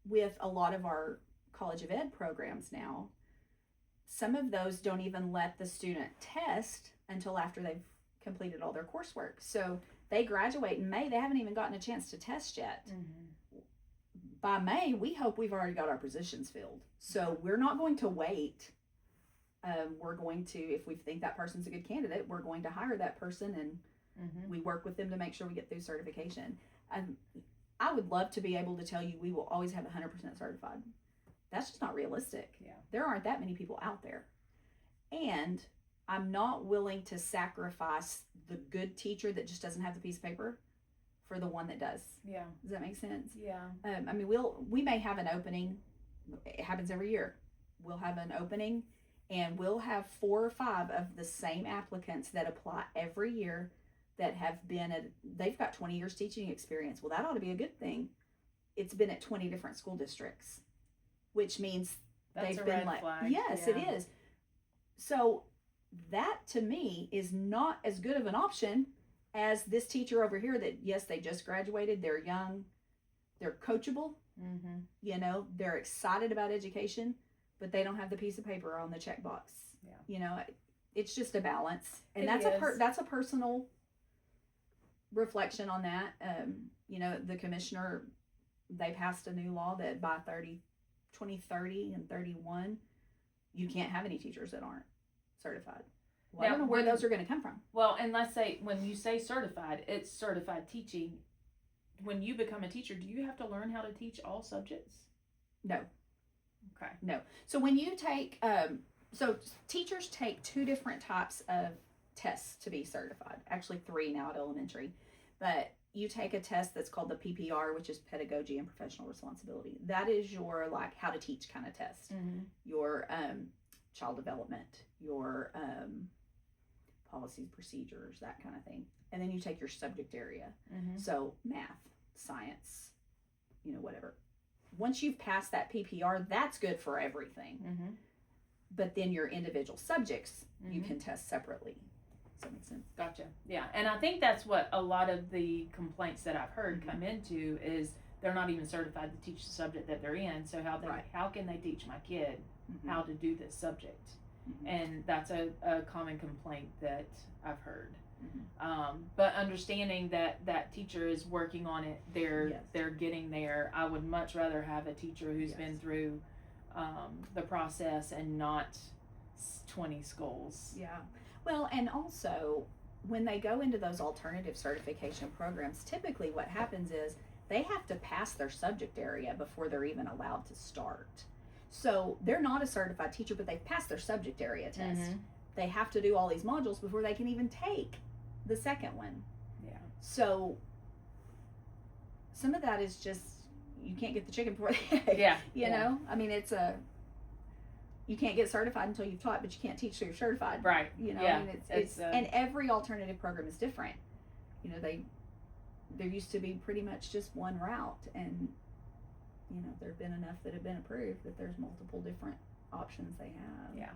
with a lot of our College of Ed programs now, some of those don't even let the student test until after they've completed all their coursework. So they graduate in May, they haven't even gotten a chance to test yet. By May, we hope we've already got our positions filled. So we're not going to wait we're going to, if we think that person's a good candidate, we're going to hire that person, and we work with them to make sure we get through certification. I would love to be able to tell you we will always have 100% certified. That's just not realistic. Yeah. There aren't that many people out there. And I'm not willing to sacrifice the good teacher that just doesn't have the piece of paper for the one that does. Yeah. Does that make sense? Yeah. I mean, we may have an opening. It happens every year. We'll have an opening, and we'll have 4 or 5 of the same applicants that apply every year that have been they've got 20 years teaching experience. Well, that ought to be a good thing. It's been at 20 different school districts, which means That's they've a been red like, flag. yes, Yeah. it is. So that to me is not as good of an option as this teacher over here that, yes, they just graduated, they're young, they're coachable, you know, they're excited about education, but they don't have the piece of paper on the checkbox. Yeah. You know, it's just a balance. And It that's a personal reflection on that. You know, the commissioner, they passed a new law that by 2030 and 31, you can't have any teachers that aren't certified. Well, I don't know where those are going to come from. Well, and let's say when you say certified, it's certified teaching. When you become a teacher, do you have to learn how to teach all subjects? No. Okay. No. So when you take, so teachers take 2 different types of tests to be certified. Actually 3 now at elementary. But you take a test that's called the PPR, which is Pedagogy and Professional Responsibility. That is your like how to teach kind of test. Your child development, your policies, procedures, that kind of thing. And then you take your subject area. So math, science, you know, whatever. Once you've passed that PPR, that's good for everything. But then your individual subjects, you can test separately. Does that make sense? Gotcha. Yeah. And I think that's what a lot of the complaints that I've heard come into is they're not even certified to teach the subject that they're in. So how can they teach my kid how to do this subject? And that's a common complaint that I've heard. But understanding that teacher is working on it, they're getting there. I would much rather have a teacher who's been through the process and not 20 schools. Yeah. Well, and also when they go into those alternative certification programs, typically what happens is they have to pass their subject area before they're even allowed to start. So they're not a certified teacher, but they've passed their subject area test. They have to do all these modules before they can even take the second one. Yeah. So some of that is just, you can't get the chicken before the egg. Yeah. You know? I mean, you can't get certified until you've taught, but you can't teach till you're certified. Right. You know, yeah. I mean, it's and every alternative program is different. You know, there used to be pretty much just one route, and you know, there have been enough that have been approved that there's multiple different options they have. Yeah.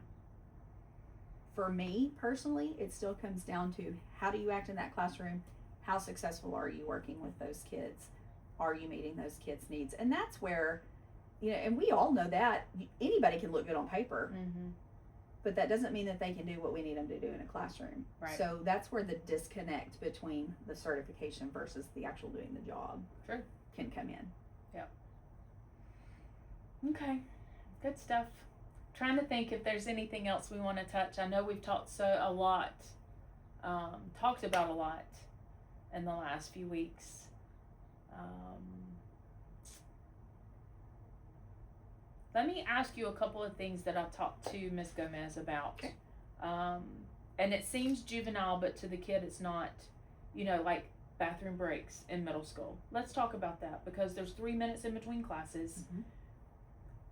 For me personally, it still comes down to how do you act in that classroom? How successful are you working with those kids? Are you meeting those kids' needs? And that's where, you know, and we all know that anybody can look good on paper, but that doesn't mean that they can do what we need them to do in a classroom. Right. So that's where the disconnect between the certification versus the actual doing the job can come in. Yeah. Okay. Good stuff. Trying to think if there's anything else we want to touch. I know we've talked about a lot in the last few weeks. Let me ask you a couple of things that I've talked to Ms. Gomez about. Okay. And it seems juvenile, but to the kid it's not, you know, like bathroom breaks in middle school. Let's talk about that because there's 3 minutes in between classes.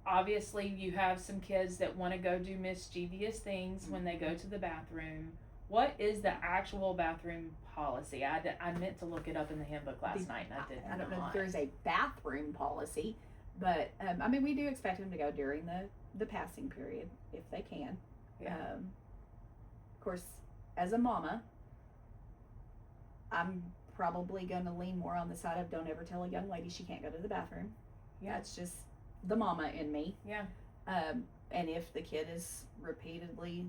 Obviously, you have some kids that want to go do mischievous things when they go to the bathroom. What is the actual bathroom policy? I meant to look it up in the handbook last night, and I did not. I don't know if there's a bathroom policy, but I mean, we do expect them to go during the passing period if they can. Yeah. Of course, as a mama, I'm probably going to lean more on the side of don't ever tell a young lady she can't go to the bathroom. Yeah. That's just the mama in me. Yeah. And if the kid is repeatedly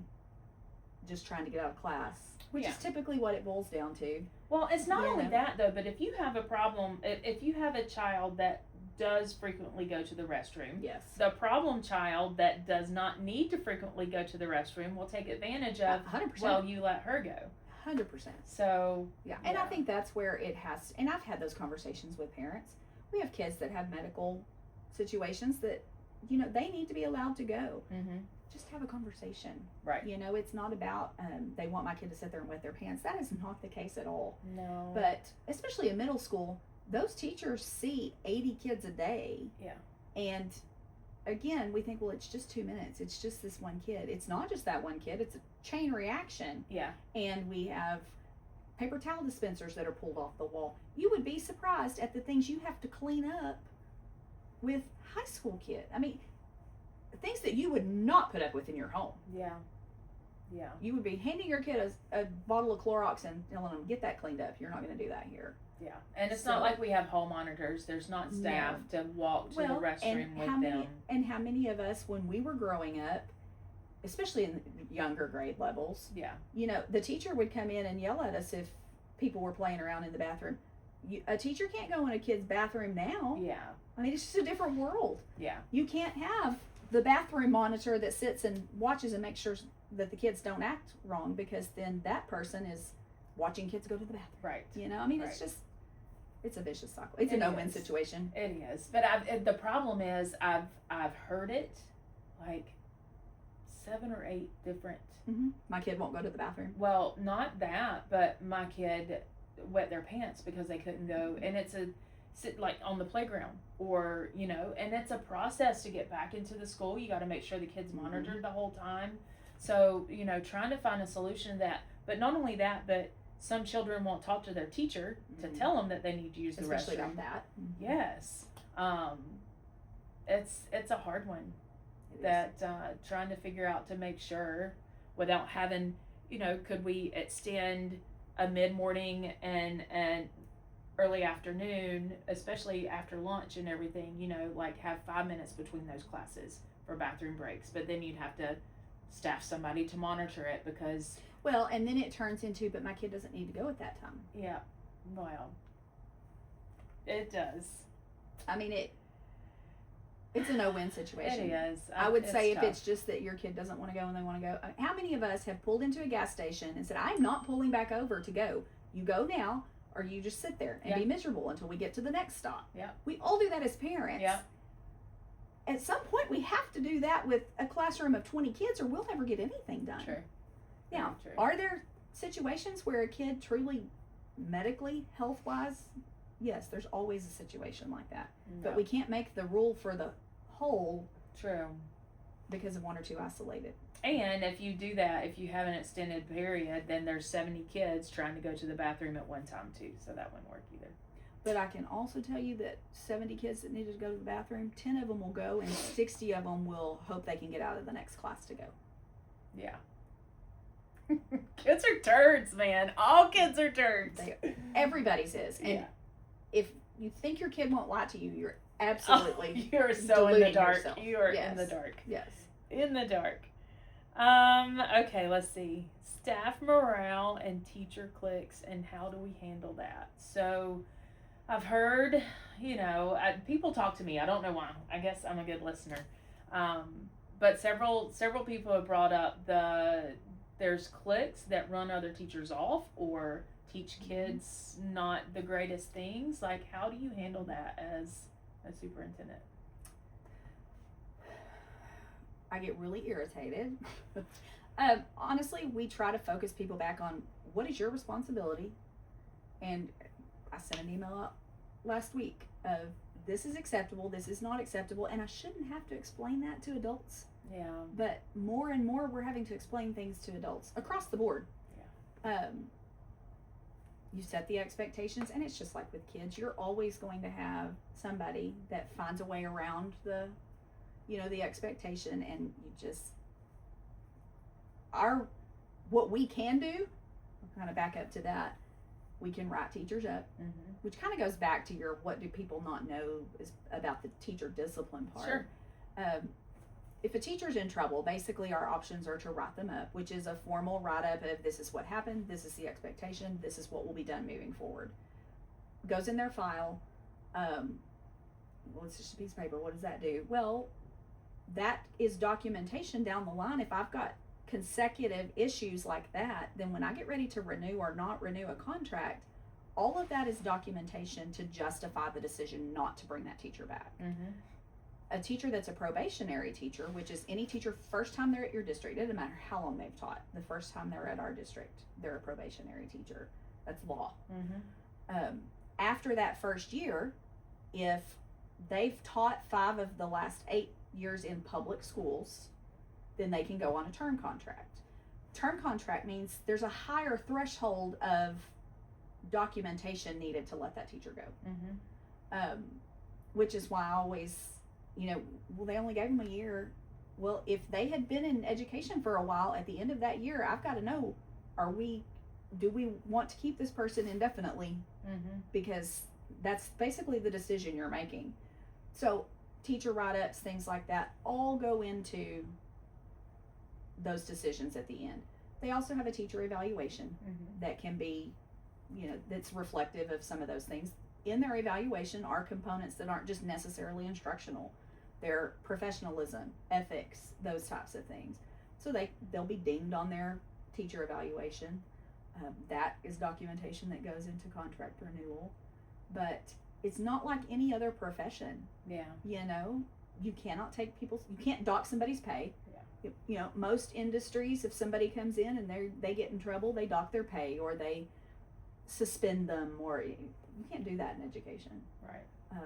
just trying to get out of class, which is typically what it boils down to. Well, it's not only that though, but if you have a problem, if you have a child that does frequently go to the restroom. Yes. The problem child that does not need to frequently go to the restroom will take advantage of 100%. well, you let her go. 100%. So Yeah, and I think that's where it has, and I've had those conversations with parents. We have kids that have medical situations that, you know, they need to be allowed to go. Mm-hmm. Just have a conversation. Right. You know, it's not about, they want my kid to sit there and wet their pants. That is not the case at all. No. But especially in middle school, those teachers see 80 kids a day. Yeah. And again, we think, well, it's just 2 minutes. It's just this one kid. It's not just that one kid. It's a chain reaction. Yeah. And we have paper towel dispensers that are pulled off the wall. You would be surprised at the things you have to clean up with high school kids. I mean, things that you would not put up with in your home. Yeah. Yeah. You would be handing your kid a bottle of Clorox and telling them, get that cleaned up. You're not going to do that here. Yeah. And it's not like we have hall monitors. There's not staff to walk to the restroom with them. And how many of us, when we were growing up, especially in younger grade levels, Yeah. you know, the teacher would come in and yell at us if people were playing around in the bathroom. A teacher can't go in a kid's bathroom now. Yeah. I mean, it's just a different world. Yeah. You can't have the bathroom monitor that sits and watches and makes sure that the kids don't act wrong, because then that person is watching kids go to the bathroom. Right. You know, I mean, it's just, it's a vicious cycle. It's a no-win situation. It is. But the problem is I've heard it like 7 or 8 different. Mm-hmm. My kid won't go to the bathroom. Well, not that, but my kid wet their pants because they couldn't go, and it's like on the playground, or you know, and it's a process to get back into the school. You got to make sure the kids monitored the whole time. So you know, trying to find a solution to that. But not only that, but some children won't talk to their teacher to tell them that they need to use the restroom. Especially about that. Mm-hmm. Yes. It's a hard one. Trying to figure out to make sure without having, you know, could we extend a mid-morning and early afternoon, especially after lunch and everything, you know, like have 5 minutes between those classes for bathroom breaks, but then you'd have to staff somebody to monitor it because... Well, and then it turns into, but my kid doesn't need to go at that time. Yeah, well, it does. I mean, it's a no-win situation. It is. I would say if tough. it's just that your kid doesn't want to go and they want to go. How many of us have pulled into a gas station and said, I'm not pulling back over to go. You go now, or you just sit there and be miserable until we get to the next stop. Yeah. We all do that as parents. Yeah. At some point, we have to do that with a classroom of 20 kids, or we'll never get anything done. True. Now, are there situations where a kid truly, medically, health-wise, yes, there's always a situation like that. No. But we can't make the rule for the whole. True. Because of one or two isolated. And if you do that, if you have an extended period, then there's 70 kids trying to go to the bathroom at one time too, so that wouldn't work either. But I can also tell you that 70 kids that needed to go to the bathroom, 10 of them will go, and 60 of them will hope they can get out of the next class to go. Yeah. Kids are turds, man. All kids are turds. Everybody's is. And if you think your kid won't lie to you, you're absolutely you're so in the dark. Yourself. You are in the dark. Yes. In the dark. Okay, let's see. Staff morale and teacher cliques, and how do we handle that? So I've heard, you know, people talk to me. I don't know why. I guess I'm a good listener. But several people have brought up there's cliques that run other teachers off or teach kids not the greatest things. Like, how do you handle that as a superintendent? I get really irritated. Honestly, we try to focus people back on what is your responsibility. And I sent an email out last week of this is acceptable, this is not acceptable, and I shouldn't have to explain that to adults. Yeah. But more and more we're having to explain things to adults across the board. Yeah. You set the expectations, and it's just like with kids. You're always going to have somebody that finds a way around the expectation, and you just what we can do, I'll kind of back up to that. We can write teachers up, which kind of goes back to your what do people not know is about the teacher discipline part. Sure. If a teacher's in trouble, basically our options are to write them up, which is a formal write-up of this is what happened, this is the expectation, this is what will be done moving forward. Goes in their file. well, it's just a piece of paper. What does that do? Well, that is documentation down the line. If I've got consecutive issues like that, then when I get ready to renew or not renew a contract, all of that is documentation to justify the decision not to bring that teacher back. Mm-hmm. A teacher that's a probationary teacher, which is any teacher first time they're at your district, it doesn't matter how long they've taught, the first time they're at our district, they're a probationary teacher. That's law. Mm-hmm. After that first year, if they've taught 5 of the last 8 years in public schools, then they can go on a term contract. Term contract means there's a higher threshold of documentation needed to let that teacher go. Mm-hmm. Which is why I always, well, they only gave them a year. Well, if they had been in education for a while, at the end of that year, I've got to know, do we want to keep this person indefinitely? Mm-hmm. Because that's basically the decision you're making. So teacher write-ups, things like that, all go into those decisions at the end. They also have a teacher evaluation that can be, that's reflective of some of those things. In their evaluation are components that aren't just necessarily instructional. They're professionalism, ethics, those types of things. So they'll be dinged on their teacher evaluation. That is documentation that goes into contract renewal. But it's not like any other profession. Yeah. You cannot you can't dock somebody's pay. Yeah. Most industries, if somebody comes in and they get in trouble, they dock their pay or they suspend them, or you can't do that in education. Right.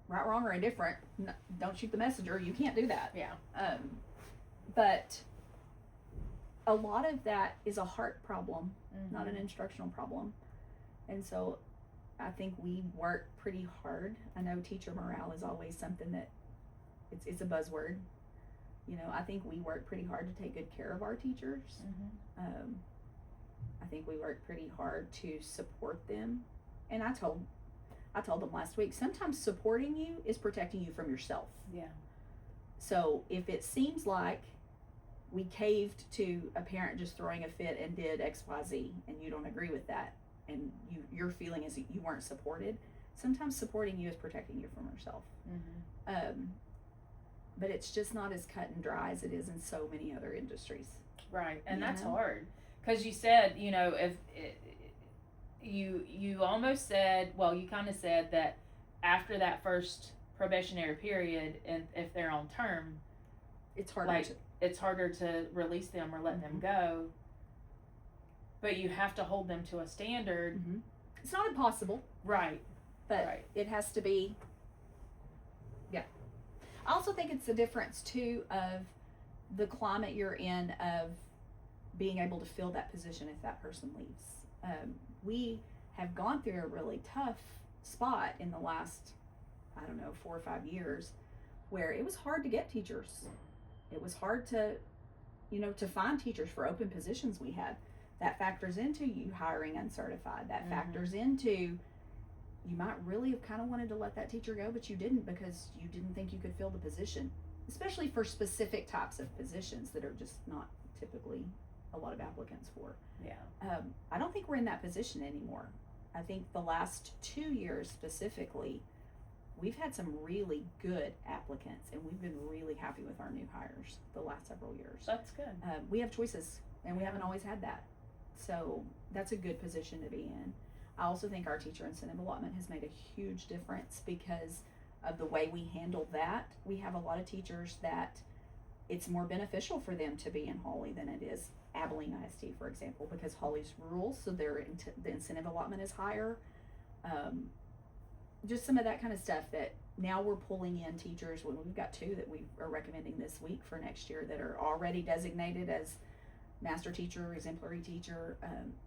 Right, wrong, or indifferent. No, don't shoot the messenger. You can't do that. Yeah. But a lot of that is a heart problem, Mm-hmm. not an instructional problem. And so I think we work pretty hard. I know teacher morale is always something that it's a buzzword. I think we work pretty hard to take good care of our teachers. Mm-hmm. I think we work pretty hard to support them. And I told them last week, sometimes supporting you is protecting you from yourself. Yeah. So if it seems like we caved to a parent just throwing a fit and did XYZ, and you don't agree with that, and your feeling is that you weren't supported, sometimes supporting you is protecting you from yourself. Mm-hmm. But it's just not as cut and dry as it is in so many other industries. Right, and that's hard. Because you said, if you almost said, well, you kind of said that after that first probationary period, and if they're on term, it's harder it's harder to release them or let them go. But you have to hold them to a standard. Mm-hmm. It's not impossible. Right. But it has to be. Yeah. I also think it's the difference too of the climate you're in of being able to fill that position if that person leaves. We have gone through a really tough spot in the last, 4 or 5 years, where it was hard to get teachers. It was hard to find teachers for open positions we had. That factors into you hiring uncertified. That factors into, you might really have kind of wanted to let that teacher go, but you didn't because you didn't think you could fill the position, especially for specific types of positions that are just not typically a lot of applicants for. Yeah. I don't think we're in that position anymore. I think the last 2 years specifically, we've had some really good applicants, and we've been really happy with our new hires the last several years. That's good. We have choices, and we haven't always had that. So that's a good position to be in. I also think our teacher incentive allotment has made a huge difference because of the way we handle that. We have a lot of teachers that it's more beneficial for them to be in Hawley than it is Abilene ISD, for example, because Hawley's rural, so the incentive allotment is higher. Just some of that kind of stuff that now we're pulling in teachers. When we've got 2 that we are recommending this week for next year that are already designated as master teacher, exemplary teacher,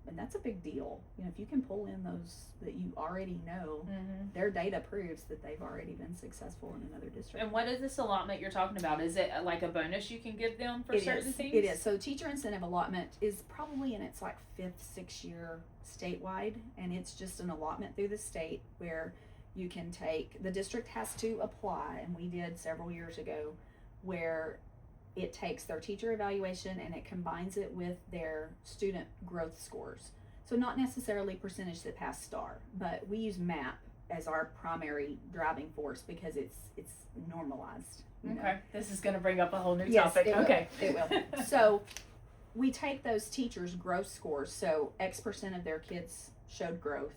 and that's a big deal. If you can pull in those that you already know, their data proves that they've already been successful in another district. And what is this allotment you're talking about? Is it like a bonus you can give them for certain things? It is. So teacher incentive allotment is probably in its 5th, 6th year statewide, and it's just an allotment through the state where you can the district has to apply, and we did several years ago, where it takes their teacher evaluation and it combines it with their student growth scores. So not necessarily percentage that pass STAR, but we use MAP as our primary driving force because it's normalized. You know? Okay, this is going to bring up a whole new Yes, topic. it will. Okay. It will. So we take those teachers' growth scores. So X% of their kids showed growth,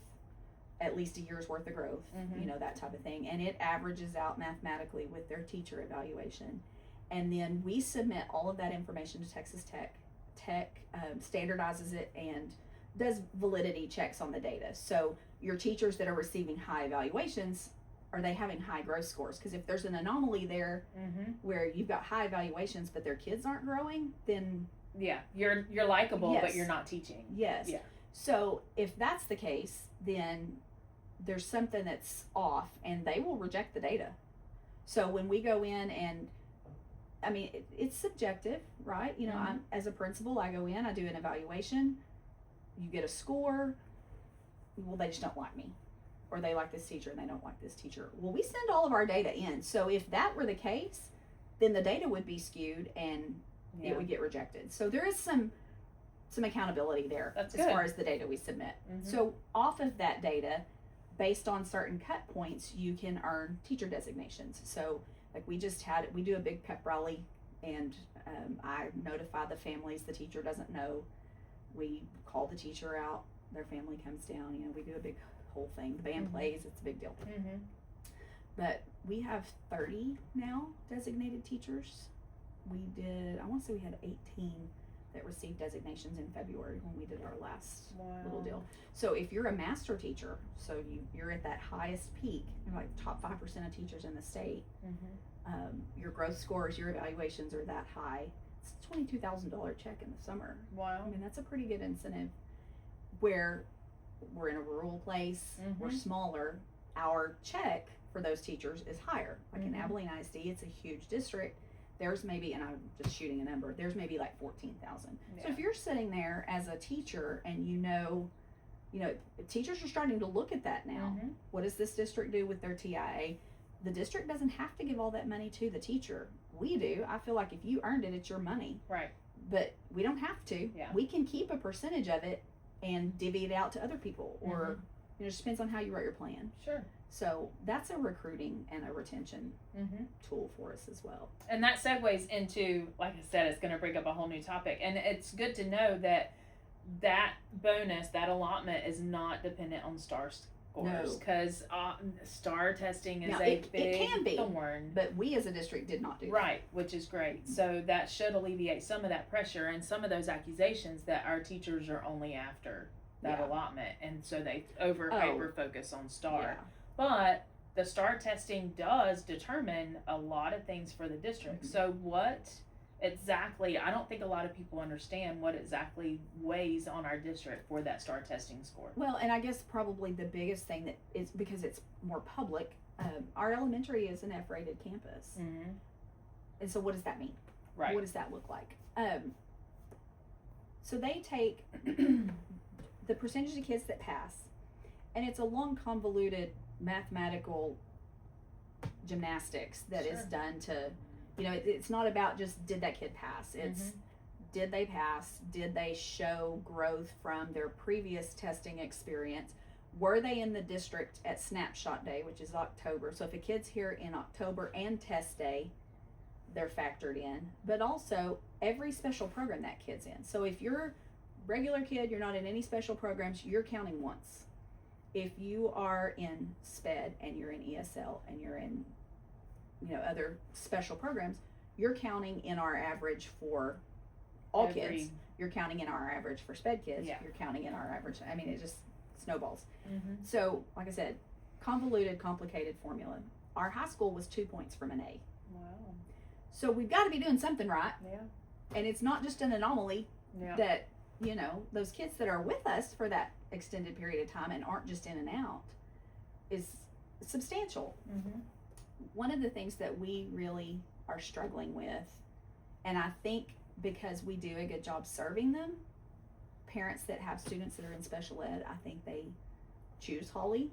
at least a year's worth of growth, Mhm. you know, that type of thing. And it averages out mathematically with their teacher evaluation. And then we submit all of that information to Texas Tech. Tech standardizes it and does validity checks on the data. So your teachers that are receiving high evaluations, are they having high growth scores? Because if there's an anomaly there Mhm. where you've got high evaluations but their kids aren't growing, then Yeah, you're likable, Yes. but you're not teaching. yes. Yeah. So if that's the case, then there's something that's off and they will reject the data. So when we go in and I mean, it's subjective, right? You know, Mhm. I'm, as a principal, I go in, I do an evaluation, you get a score. Well, they just don't like me, or they like this teacher and they don't like this teacher. Well, we send all of our data in. So if that were the case, then the data would be skewed and Yeah. it would get rejected. So there is some accountability there That's as good. far as the data we submit. Mhm. So off of that data, based on certain cut points, you can earn teacher designations. So like we do a big pep rally, and I notify the families the teacher doesn't know. We call the teacher out, their family comes down, you know, we do a big whole thing. The band Mhm. plays, it's a big deal. Mhm. But we have 30 now designated teachers. I want to say we had 18 that received designations in February when we did our last Wow. little deal. So if you're a master teacher, so you're at that highest peak, you're like top 5% of teachers in the state, Mhm. your growth scores, your evaluations are that high, it's a $22,000 check in the summer. I Wow. mean, that's a pretty good incentive. Where we're in a rural place, we're Mhm. smaller, our check for those teachers is higher. Like in Mhm. Abilene ISD, it's a huge district. There's maybe, and I'm just shooting a number, there's maybe like 14,000. So Yeah. if you're sitting there as a teacher and you know, teachers are starting to look at that now. Mhm. What does this district do with their TIA? The district doesn't have to give all that money to the teacher. We do. I feel like if you earned it, it's your money. Right. But we don't have to. Yeah. We can keep a percentage of it and divvy it out to other people, or Mhm. it just depends on how you write your plan. Sure. So that's a recruiting and a retention Mhm. tool for us as well. And that segues into, like I said, it's going to bring up a whole new topic. And it's good to know that that bonus, that allotment, is not dependent on STAR scores. No. Because STAR testing is Now, a it big can be, thorn. But we as a district did not do that. Right, which is great. So that should alleviate some of that pressure and some of those accusations that our teachers are only after that Yeah. allotment. And so they hyper focus on STAR. Yeah. But the STAR testing does determine a lot of things for the district. Mhm. So what exactly, I don't think a lot of people understand what exactly weighs on our district for that STAR testing score. Well, and I guess probably the biggest thing that is because it's more public, our elementary is an F-rated campus. Mm-hmm. And so what does that mean? Right. What does that look like? So they take the percentage of kids that pass, and it's a long, convoluted mathematical gymnastics that is Sure. done to, it's not about just did that kid pass. It's did they pass? Did they show growth from their previous testing experience? Were they in the district at snapshot day, which is October? So if a kid's here in October and test day, they're factored in. But also every special program that kid's in. So if you're regular kid, you're not in any special programs, you're counting once. If you are in SPED and you're in ESL and you're in, other special programs, you're counting in our average for all kids. You're counting in our average for SPED kids. Yeah. You're counting in our average. I mean, it just snowballs. Mm-hmm. So, like I said, convoluted, complicated formula. Our high school was 2 points from an A. Wow. So we've got to be doing something right. Yeah. And it's not just an anomaly Yeah. that, those kids that are with us for that extended period of time and aren't just in and out is substantial. Mm-hmm. One of the things that we really are struggling with, and I think because we do a good job serving them, parents that have students that are in special ed, I think they choose Hawley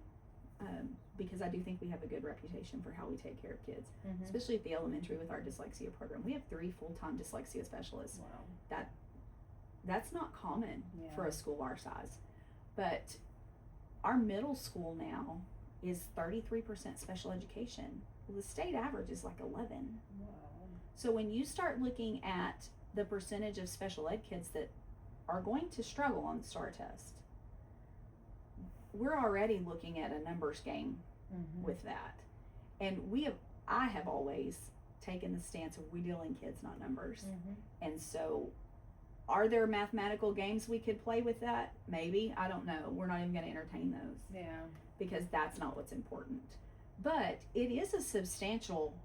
because I do think we have a good reputation for how we take care of kids, Mm-hmm. especially at the elementary with our dyslexia program. We have 3 full-time dyslexia specialists. Wow. That's not common Yeah. for a school our size. But our middle school now, is 33% special education. Well, the state average is like 11. Wow. So when you start looking at the percentage of special ed kids that are going to struggle on the STAR test, we're already looking at a numbers game with that. And I have always taken the stance of we deal in kids, not numbers. And so are there mathematical games we could play with that? Maybe. I don't know. We're not even going to entertain those. Yeah. Because that's not what's important. But it is a substantial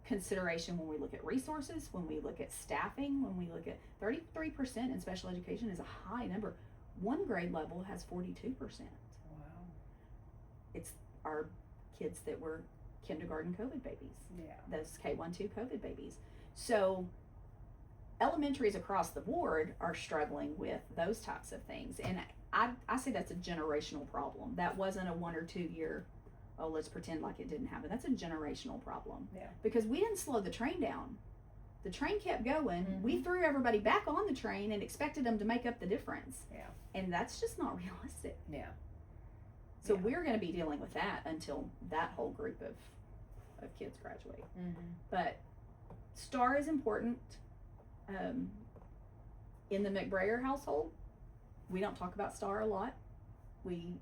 consideration when we look at resources, when we look at staffing, when we look at 33% in special education is a high number. One grade level has 42%. Wow. It's our kids that were kindergarten COVID babies. Yeah. Those K-1-2 COVID babies. So elementaries across the board are struggling with those types of things. And I say that's a generational problem. That wasn't a 1 or 2 year, oh, let's pretend like it didn't happen. That's a generational problem. Yeah. Because we didn't slow the train down. The train kept going. We threw everybody back on the train and expected them to make up the difference. Yeah. And that's just not realistic. Yeah. So Yeah. we're going to be dealing with that until that whole group of kids graduate. But STAR is important. In the McBrayer household, we don't talk about STAR a lot. We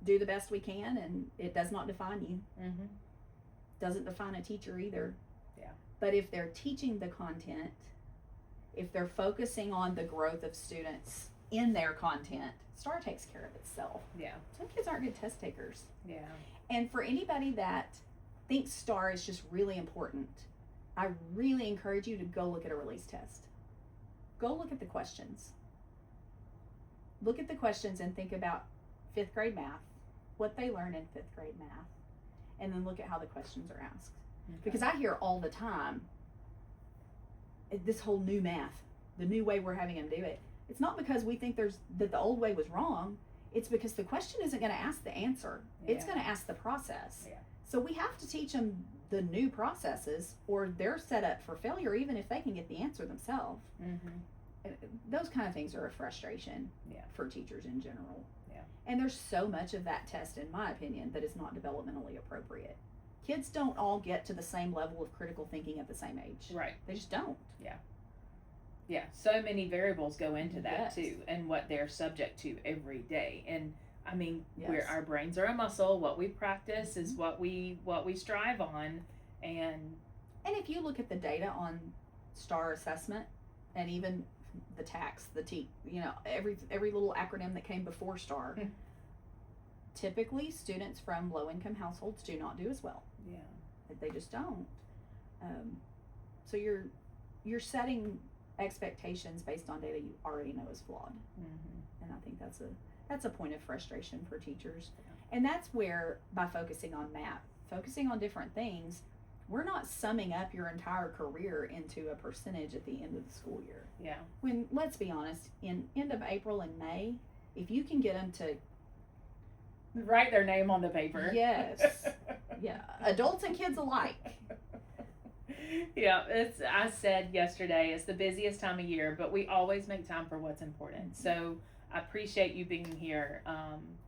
do the best we can, and it does not define you. Doesn't define a teacher either. Yeah. But if they're teaching the content, if they're focusing on the growth of students in their content, STAR takes care of itself. Yeah. Some kids aren't good test takers. Yeah. And for anybody that thinks STAR is just really important, I really encourage you to go look at a release test. Go look at the questions. Look at the questions and think about 5th grade math, what they learn in 5th grade math, and then look at how the questions are asked. Okay. Because I hear all the time, this whole new math, the new way we're having them do it. It's not because we think that the old way was wrong. It's because the question isn't going to ask the answer. Yeah. It's going to ask the process. Yeah. So we have to teach them the new processes, or they're set up for failure even if they can get the answer themselves. Those kind of things are a frustration for teachers in general. Yeah. And there's so much of that test, in my opinion, that is not developmentally appropriate. Kids don't all get to the same level of critical thinking at the same age. Right. They just don't. Yeah. Yeah, so many variables go into that too, and what they're subject to every day. And I mean, our brains are a muscle. What we practice is what we strive on. And if you look at the data on STAR assessment, and even the TAKS, the T, every little acronym that came before STAR, typically students from low income households do not do as well. Yeah, they just don't. So you're setting expectations based on data you already know is flawed. And I think that's a point of frustration for teachers. And that's where, by focusing on math, focusing on different things, we're not summing up your entire career into a percentage at the end of the school year. Yeah. When, let's be honest, in end of April and May, if you can get them to write their name on the paper. Yes. Yeah. Adults and kids alike. Yeah, I said yesterday, it's the busiest time of year, but we always make time for what's important. So I appreciate you being here,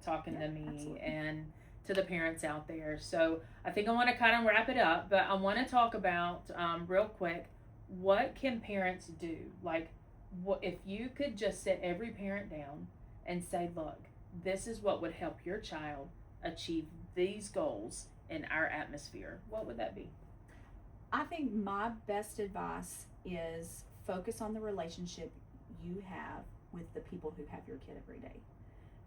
talking to me. Absolutely. And to the parents out there. So I think I want to kind of wrap it up, but I want to talk about real quick, what can parents do? Like, what if you could just sit every parent down and say, look, this is what would help your child achieve these goals in our atmosphere, what would that be? I think my best advice is focus on the relationship you have with the people who have your kid every day.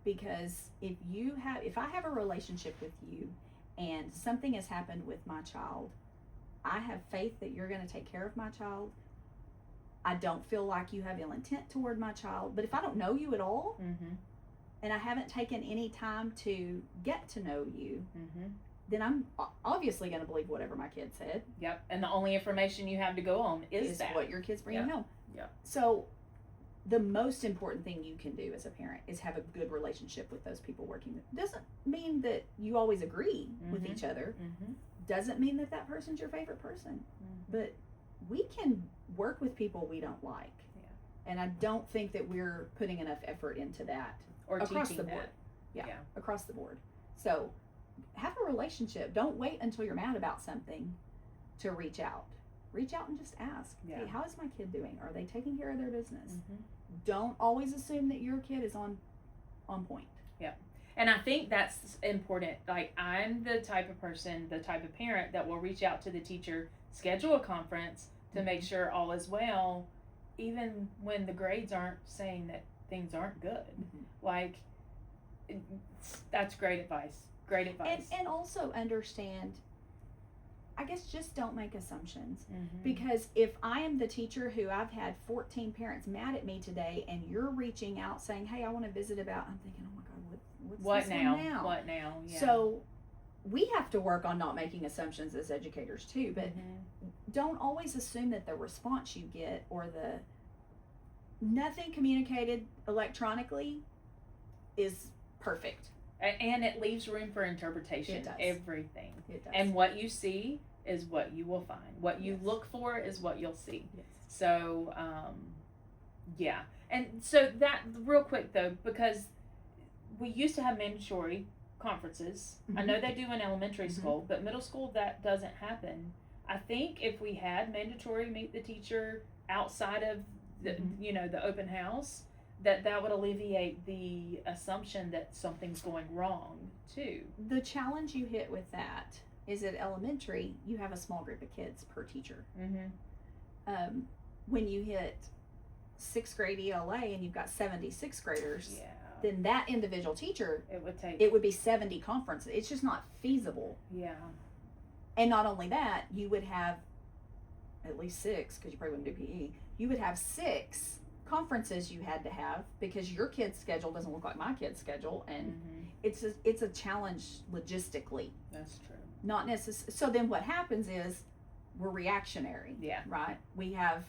Because if I have a relationship with you and something has happened with my child, I have faith that you're going to take care of my child. I don't feel like you have ill intent toward my child. But if I don't know you at all, and I haven't taken any time to get to know you, then I'm obviously going to believe whatever my kid said. Yep. And the only information you have to go on is that. What your kid's bringing home. Yep. So the most important thing you can do as a parent is have a good relationship with those people working with. Doesn't mean that you always agree with each other. Doesn't mean that that person's your favorite person. But we can work with people we don't like. Yeah. And I don't think that we're putting enough effort into that. Or across teaching the board. that. Yeah, across the board. So have a relationship. Don't wait until you're mad about something to reach out. Reach out and just ask, hey, how is my kid doing? Are they taking care of their business? Don't always assume that your kid is on point. Yeah. And I think that's important. Like, I'm the type of person, the type of parent that will reach out to the teacher, schedule a conference to make sure all is well, even when the grades aren't saying that things aren't good. Like, that's great advice. Great advice. And also understand, I guess, just don't make assumptions. Because if I am the teacher who I've had 14 parents mad at me today, and you're reaching out saying, hey, I want to visit about, I'm thinking, oh my God, what's this now? One now? What now? Yeah. So we have to work on not making assumptions as educators too, but don't always assume that the response you get or nothing communicated electronically is perfect. And it leaves room for interpretation. It does. Everything. It does. And what you see is what you will find. What you look for is what you'll see. Yes. So, yeah. And so that, real quick though, because we used to have mandatory conferences. I know they do in elementary school, but middle school that doesn't happen. I think if we had mandatory meet the teacher outside of the, the open house, that would alleviate the assumption that something's going wrong too. The challenge you hit with that is at elementary, you have a small group of kids per teacher. When you hit 6th grade ELA and you've got 76 graders, then that individual teacher, it would be 70 conferences. It's just not feasible. Yeah. And not only that, you would have at least 6, because you probably wouldn't do PE. You would have 6 conferences you had to have because your kid's schedule doesn't look like my kid's schedule, and it's a challenge logistically. That's true. Not necessarily. So then what happens is we're reactionary. Yeah. Right. We have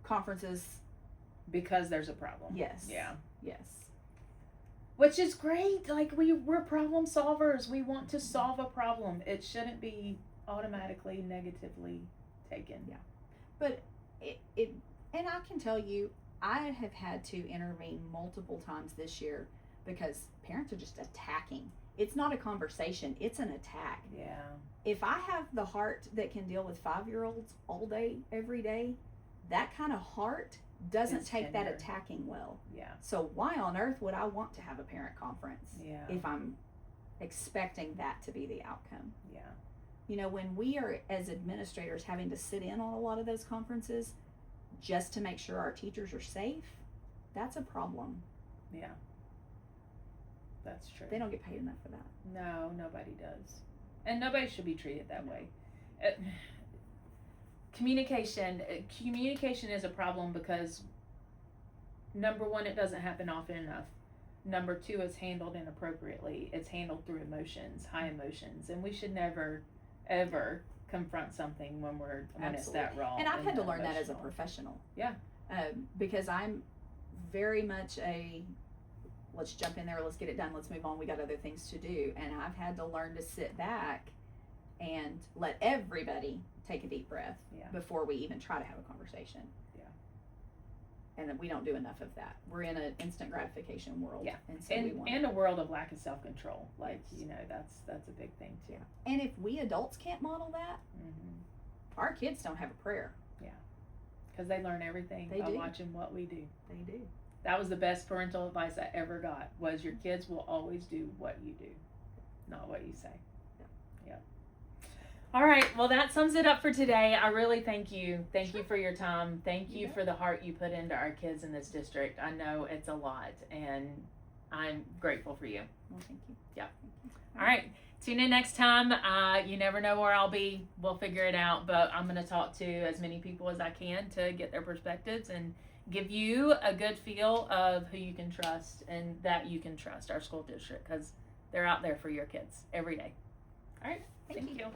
conferences because there's a problem. Yes. Yeah. Yes. Which is great. Like, we're problem solvers. We want to solve a problem. It shouldn't be automatically negatively taken. Yeah. But it and I can tell you, I have had to intervene multiple times this year because parents are just attacking. It's not a conversation, it's an attack. Yeah. If I have the heart that can deal with 5-year-olds all day, every day, that kind of heart doesn't take that attacking well. Yeah. So why on earth would I want to have a parent conference if I'm expecting that to be the outcome? Yeah. You know, when we are as administrators having to sit in on a lot of those conferences just to make sure our teachers are safe, that's a problem. Yeah. That's true. They don't get paid enough for that. No, nobody does. And nobody should be treated that way. Communication is a problem because, number one, it doesn't happen often enough. Number two, it's handled inappropriately. It's handled through emotions, high emotions, and we should never, ever confront something when it's that raw. And I've had to learn that as a professional. Yeah. Because I'm very much let's jump in there, let's get it done, let's move on, we got other things to do. And I've had to learn to sit back and let everybody take a deep breath before we even try to have a conversation. Yeah. And we don't do enough of that. We're in an instant gratification world. Yeah. And so and a world of lack of self-control. Like, that's a big thing too. Yeah. And if we adults can't model that, our kids don't have a prayer. Yeah. Because they learn everything by watching what we do. They do. That was the best parental advice I ever got, was your kids will always do what you do, not what you say. Yeah. All right. Well, that sums it up for today. I really thank you. Thank you for your time. Thank you for the heart you put into our kids in this district. I know it's a lot, and I'm grateful for you. Well, thank you. Yeah. All right. Tune in next time. You never know where I'll be. We'll figure it out, but I'm going to talk to as many people as I can to get their perspectives and give you a good feel of who you can trust and that you can trust our school district, because they're out there for your kids every day. All right. Thank you.